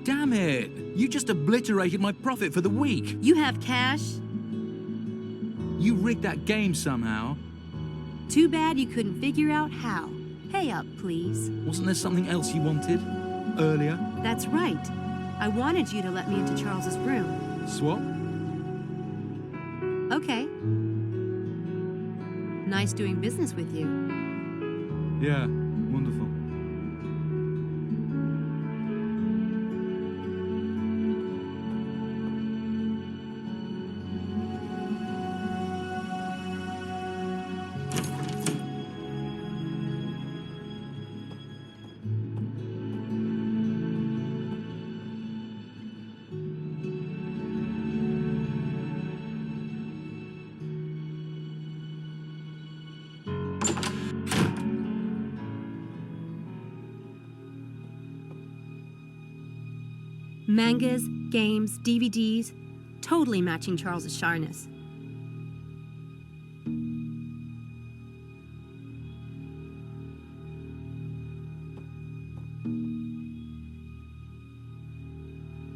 Damn it! You just obliterated my profit for the week. You have cash? You rigged that game somehow. Too bad you couldn't figure out how. Pay up, please. Wasn't there something else you wanted? Earlier? That's right. I wanted you to let me into Charles's room. Swap? Okay. Nice doing business with you. Yeah, wonderful. Mangas, games, DVDs, totally matching Charles's shyness.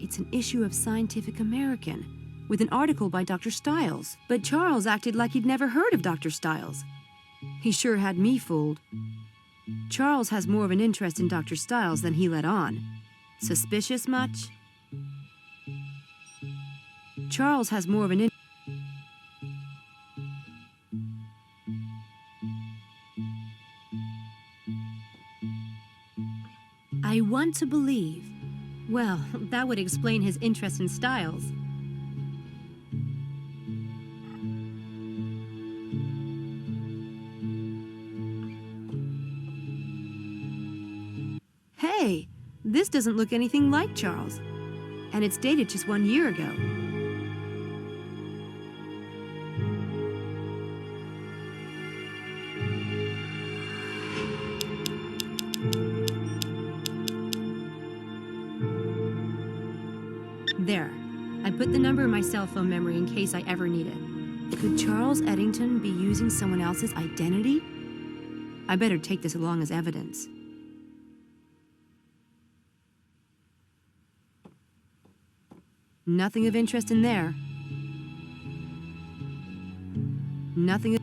It's an issue of Scientific American, with an article by Dr. Stiles. But Charles acted like he'd never heard of Dr. Stiles. He sure had me fooled. Charles has more of an interest in Dr. Stiles than he let on. Suspicious much? Charles has more of an I want to believe. Well, that would explain his interest in Stiles. Hey, this doesn't look anything like Charles. And it's dated just 1 year ago. There. I put the number in my cell phone memory in case I ever need it. Could Charles Eddington be using someone else's identity? I better take this along as evidence. Nothing of interest in there. Nothing.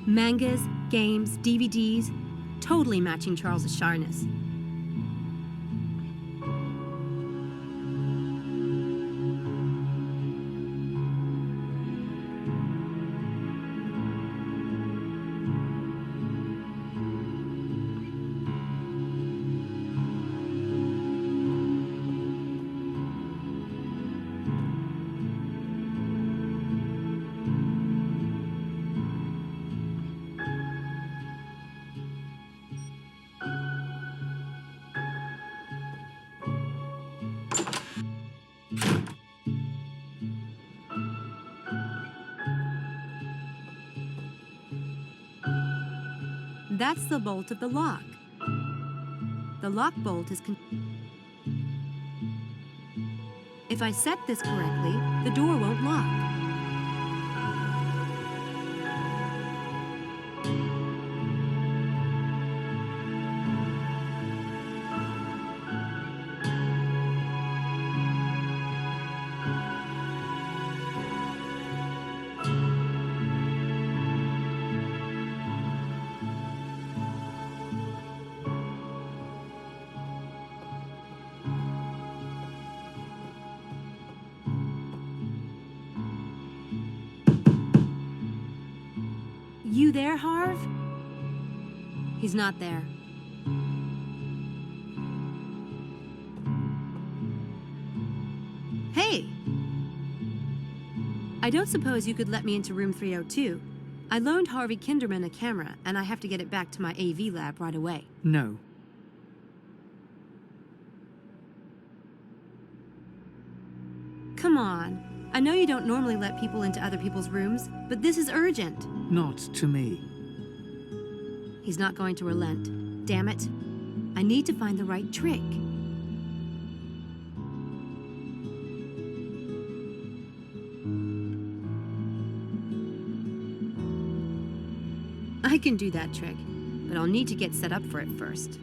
Mangas, games, DVDs, totally matching Charles's shyness. That's the bolt of the lock. The lock bolt is If I set this correctly, the door won't lock. You there, Harv? He's not there. Hey! I don't suppose you could let me into room 302. I loaned Harvey Kinderman a camera, and I have to get it back to my AV lab right away. No. Come on. I know you don't normally let people into other people's rooms, but this is urgent. Not to me. He's not going to relent. Damn it. I need to find the right trick. I can do that trick, but I'll need to get set up for it first.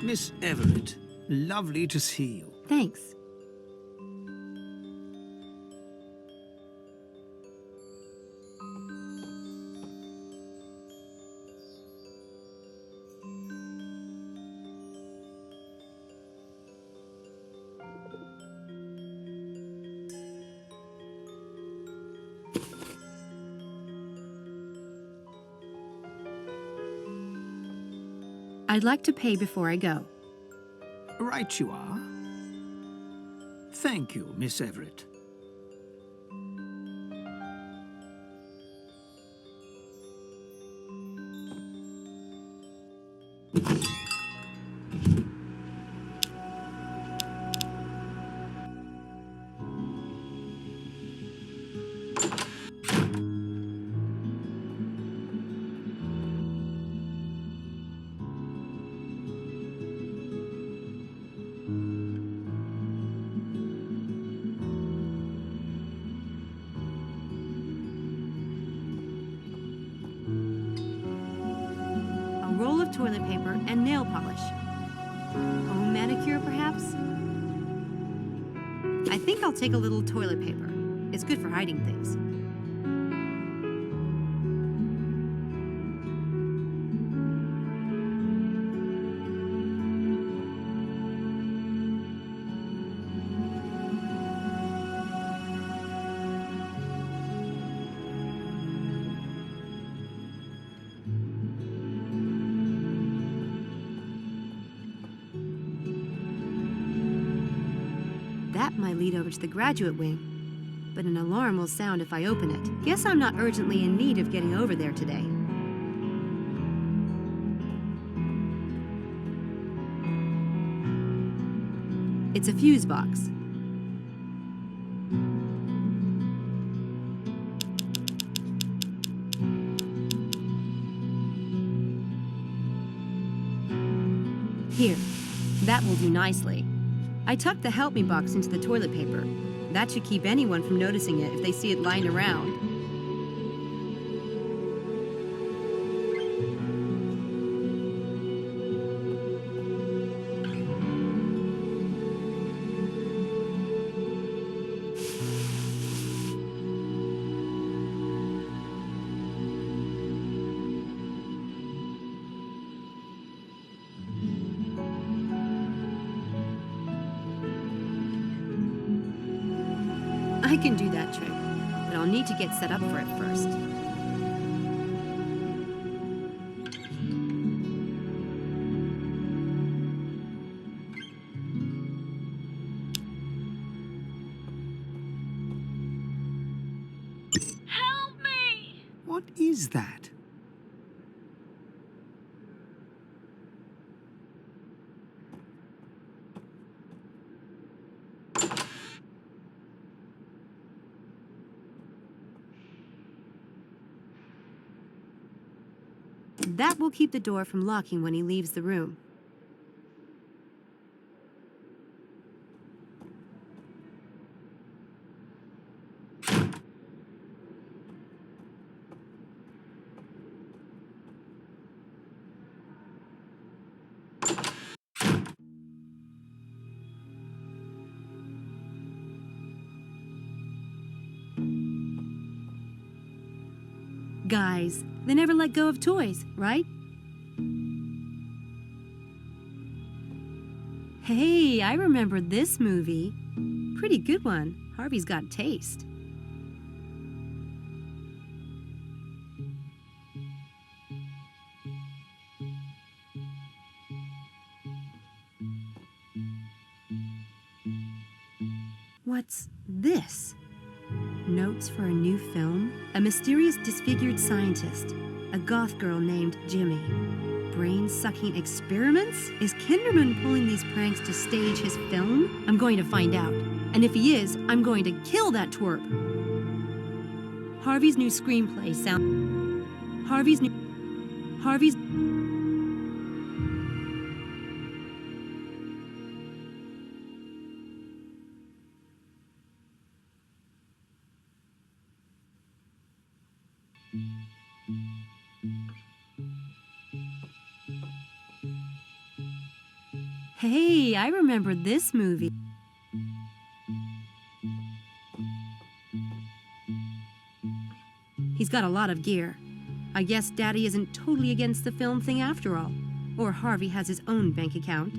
Miss Everett, lovely to see you. Thanks. I'd like to pay before I go. Right you are. Thank you, Miss Everett. Roll of toilet paper and nail polish. Home manicure, perhaps? I think I'll take a little toilet paper. It's good for hiding things. That might lead over to the graduate wing, but an alarm will sound if I open it. Guess I'm not urgently in need of getting over there today. It's a fuse box. Here, that will do nicely. I tucked the help me box into the toilet paper. That should keep anyone from noticing it if they see it lying around. I can do that trick, but I'll need to get set up for it first. Help me! What is that? That will keep the door from locking when he leaves the room. Guys, they never let go of toys, right? Hey, I remember this movie. Pretty good one. Harvey's got taste. What's this? Notes for a new film? A mysterious disfigured scientist. A goth girl named Jimmy. Brain-sucking experiments? Is Kinderman pulling these pranks to stage his film? I'm going to find out. And if he is, I'm going to kill that twerp. Harvey's new screenplay sound... Harvey's... Hey, I remember this movie. He's got a lot of gear. I guess Daddy isn't totally against the film thing after all. Or Harvey has his own bank account.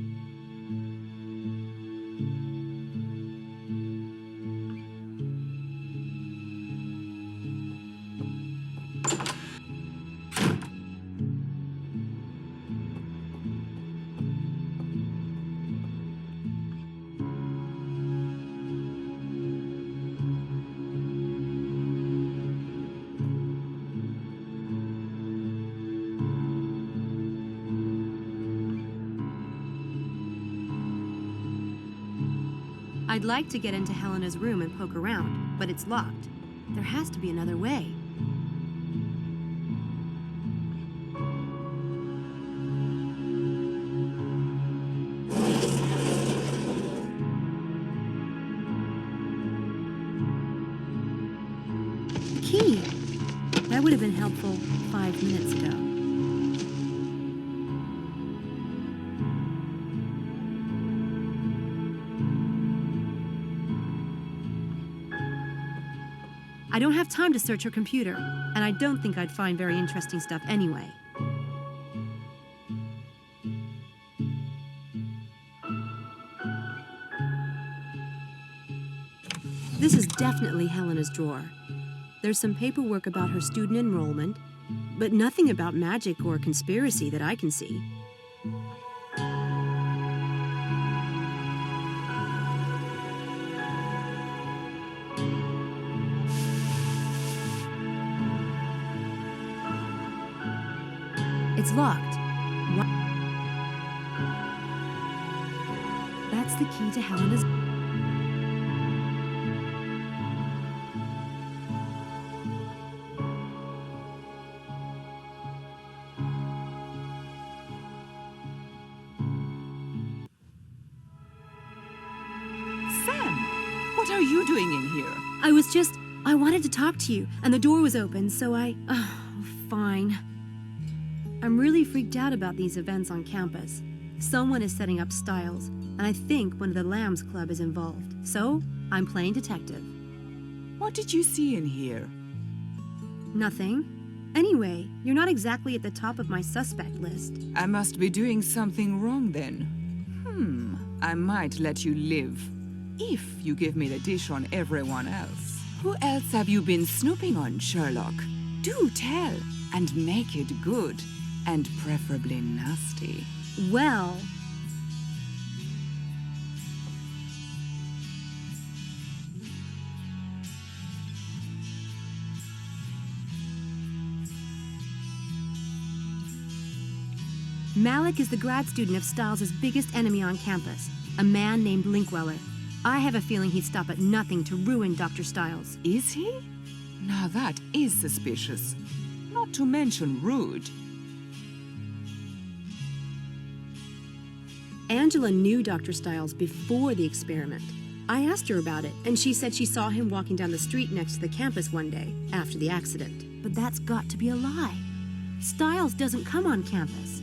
I'd like to get into Helena's room and poke around, but it's locked. There has to be another way. The key! That would have been helpful 5 minutes ago. I don't have time to search her computer, and I don't think I'd find very interesting stuff anyway. This is definitely Helena's drawer. There's some paperwork about her student enrollment, but nothing about magic or conspiracy that I can see. It's locked. What? That's the key to Helena's... Sam, what are you doing in here? I wanted to talk to you, and the door was open, so I... Oh, fine. I'm really freaked out about these events on campus. Someone is setting up Styles, and I think one of the Lambs Club is involved. So, I'm playing detective. What did you see in here? Nothing. Anyway, you're not exactly at the top of my suspect list. I must be doing something wrong then. I might let you live. If you give me the dish on everyone else. Who else have you been snooping on, Sherlock? Do tell, and make it good. And preferably nasty. Well... Malik is the grad student of Styles' biggest enemy on campus, a man named Linkweller. I have a feeling he'd stop at nothing to ruin Dr. Styles. Is he? Now that is suspicious. Not to mention rude. Angela knew Dr. Styles before the experiment. I asked her about it, and she said she saw him walking down the street next to the campus one day, after the accident. But that's got to be a lie. Styles doesn't come on campus.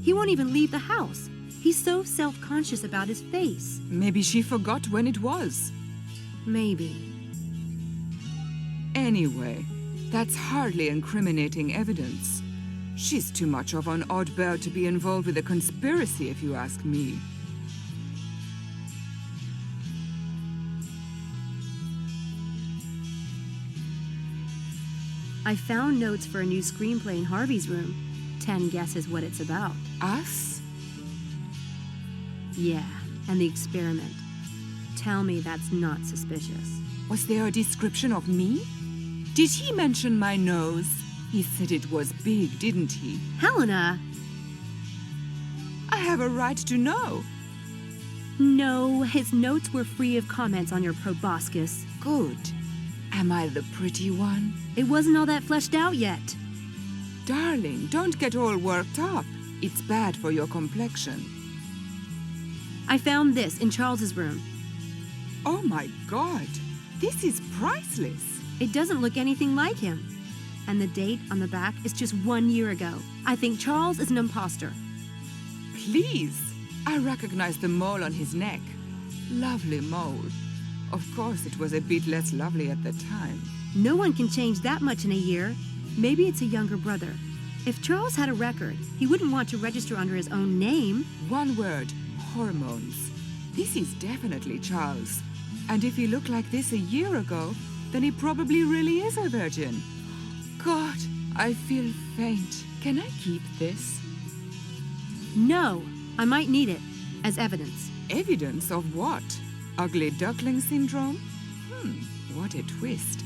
He won't even leave the house. He's so self-conscious about his face. Maybe she forgot when it was. Maybe. Anyway, that's hardly incriminating evidence. She's too much of an odd bird to be involved with a conspiracy, if you ask me. I found notes for a new screenplay in Harvey's room. 10 guesses what it's about. Us? Yeah, and the experiment. tell me that's not suspicious. Was there a description of me? Did he mention my nose? He said it was big, didn't he? Helena! I have a right to know. No, his notes were free of comments on your proboscis. Good. Am I the pretty one? It wasn't all that fleshed out yet. Darling, don't get all worked up. It's bad for your complexion. I found this in Charles's room. Oh my God, this is priceless. It doesn't look anything like him. And the date on the back is just 1 year ago. I think Charles is an imposter. Please. I recognize the mole on his neck. Lovely mole. Of course, it was a bit less lovely at the time. No one can change that much in a year. Maybe it's a younger brother. If Charles had a record, he wouldn't want to register under his own name. One word, hormones. This is definitely Charles. And if he looked like this a year ago, then he probably really is a virgin. God, I feel faint. Can I keep this? No, I might need it as evidence. Evidence of what? Ugly duckling syndrome? What a twist.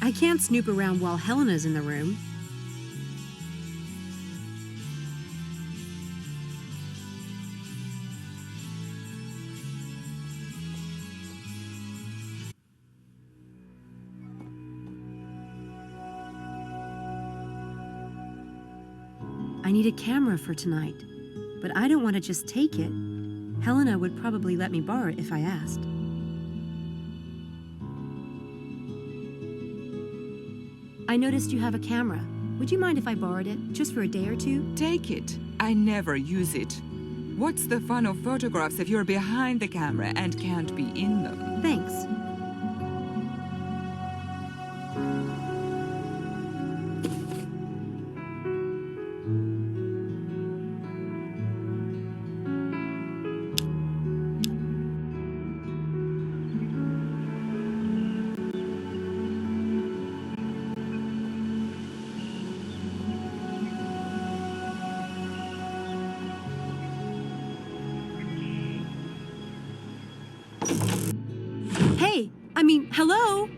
I can't snoop around while Helena's in the room. I need a camera for tonight, but I don't want to just take it. Helena would probably let me borrow it if I asked. I noticed you have a camera. Would you mind if I borrowed it, just for a day or two? Take it. I never use it. What's the fun of photographs if you're behind the camera and can't be in them? Thanks. Hello?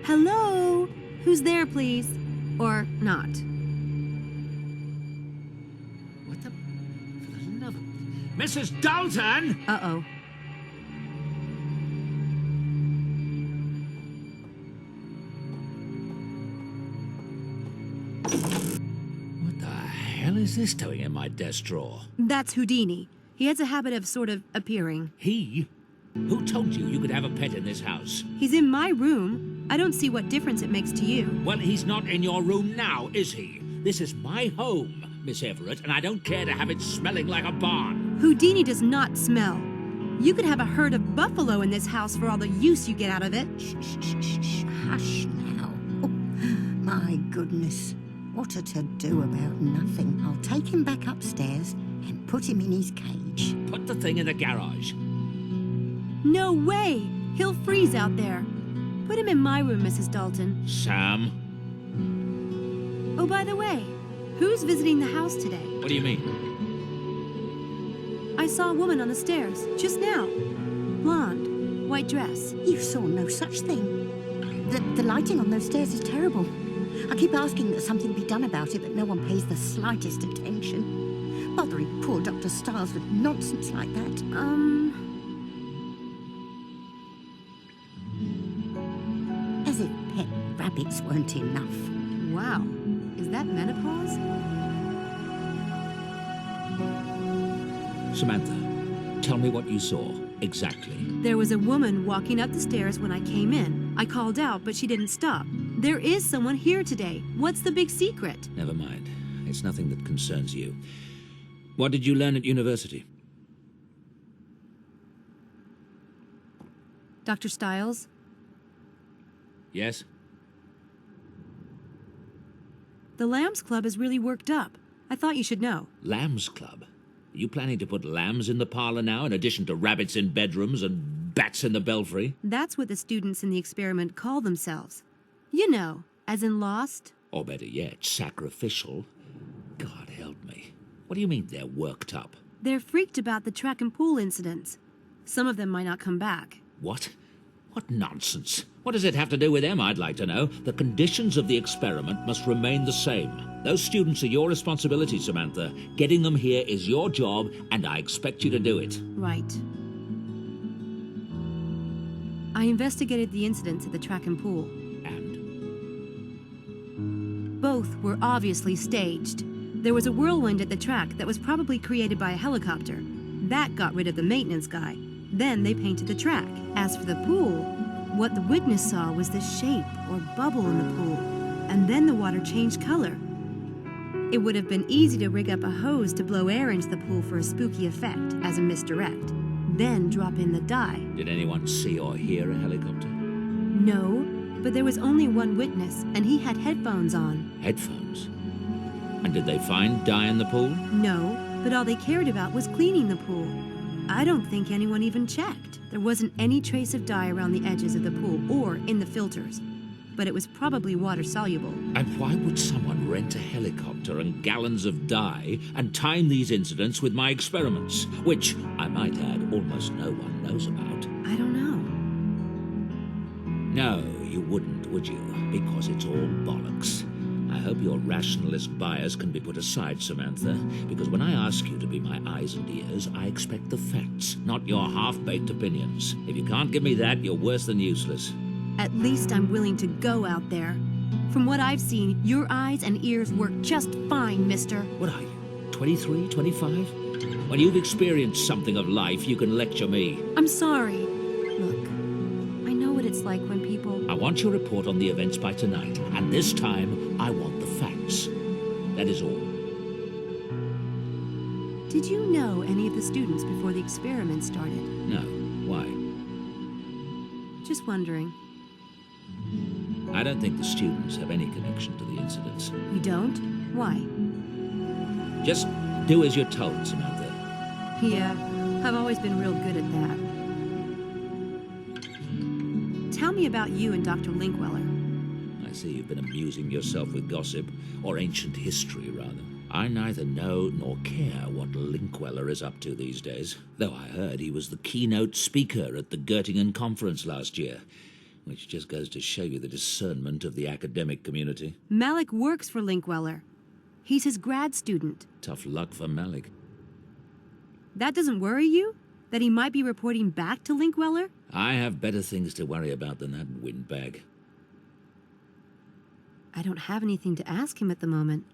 Hello? Who's there, please? Or not? What the... For the love of... Mrs. Dalton! Uh-oh. What the hell is this doing in my desk drawer? That's Houdini. He has a habit of sort of appearing. He? Who told you you could have a pet in this house? He's in my room. I don't see what difference it makes to you. Well, he's not in your room now, is he? This is my home, Miss Everett, and I don't care to have it smelling like a barn. Houdini does not smell. You could have a herd of buffalo in this house for all the use you get out of it. Shh, shh, shh, shh. Hush now. Oh, my goodness. What a to-do about nothing. I'll take him back upstairs and put him in his cage. Put the thing in the garage. No way! He'll freeze out there. Put him in my room, Mrs. Dalton. Sam? Oh, by the way, who's visiting the house today? What do you mean? I saw a woman on the stairs, just now. Blonde, white dress. You saw no such thing. The lighting on those stairs is terrible. I keep asking that something be done about it, but no one pays the slightest attention. Bothering poor Dr. Stiles with nonsense like that. As if pet rabbits weren't enough. Wow. Is that menopause? Samantha, tell me what you saw, exactly. There was a woman walking up the stairs when I came in. I called out, but she didn't stop. There is someone here today. What's the big secret? Never mind. It's nothing that concerns you. What did you learn at university? Dr. Stiles? Yes? The Lambs Club is really worked up. I thought you should know. Lambs Club? Are you planning to put lambs in the parlor now, in addition to rabbits in bedrooms and bats in the belfry? That's what the students in the experiment call themselves. You know, as in Lost. Or better yet, sacrificial. God help me. What do you mean they're worked up? They're freaked about the track and pool incidents. Some of them might not come back. What? What nonsense. What does it have to do with them, I'd like to know? The conditions of the experiment must remain the same. Those students are your responsibility, Samantha. Getting them here is your job, and I expect you to do it. Right. I investigated the incidents at the track and pool. And? Both were obviously staged. There was a whirlwind at the track that was probably created by a helicopter. That got rid of the maintenance guy. Then they painted the track. As for the pool, what the witness saw was the shape or bubble in the pool, and then the water changed color. It would have been easy to rig up a hose to blow air into the pool for a spooky effect as a misdirect, then drop in the dye. Did anyone see or hear a helicopter? No, but there was only one witness, and he had headphones on. Headphones? And did they find dye in the pool? No, but all they cared about was cleaning the pool. I don't think anyone even checked. There wasn't any trace of dye around the edges of the pool or in the filters, but it was probably water-soluble. And why would someone rent a helicopter and gallons of dye and time these incidents with my experiments, which, I might add, almost no one knows about? I don't know. No, you wouldn't, would you? Because it's all bollocks. I hope your rationalist bias can be put aside, Samantha, because when I ask you to be my eyes and ears, I expect the facts, not your half-baked opinions. If you can't give me that, you're worse than useless. At least I'm willing to go out there. From what I've seen, your eyes and ears work just fine, mister. What are you, 23, 25? When you've experienced something of life, you can lecture me. I'm sorry. Look, I know what it's like when people... I want your report on the events by tonight, and this time, I want the facts. That is all. Did you know any of the students before the experiment started? No. Why? Just wondering. I don't think the students have any connection to the incidents. You don't? Why? Just do as you're told, Samantha. Yeah, I've always been real good at that. Tell me about you and Dr. Linkweller. I see you've been amusing yourself with gossip, or ancient history, rather. I neither know nor care what Linkweller is up to these days, though I heard he was the keynote speaker at the Göttingen conference last year, which just goes to show you the discernment of the academic community. Malik works for Linkweller. He's his grad student. Tough luck for Malik. That doesn't worry you? That he might be reporting back to Linkweller? I have better things to worry about than that windbag. I don't have anything to ask him at the moment.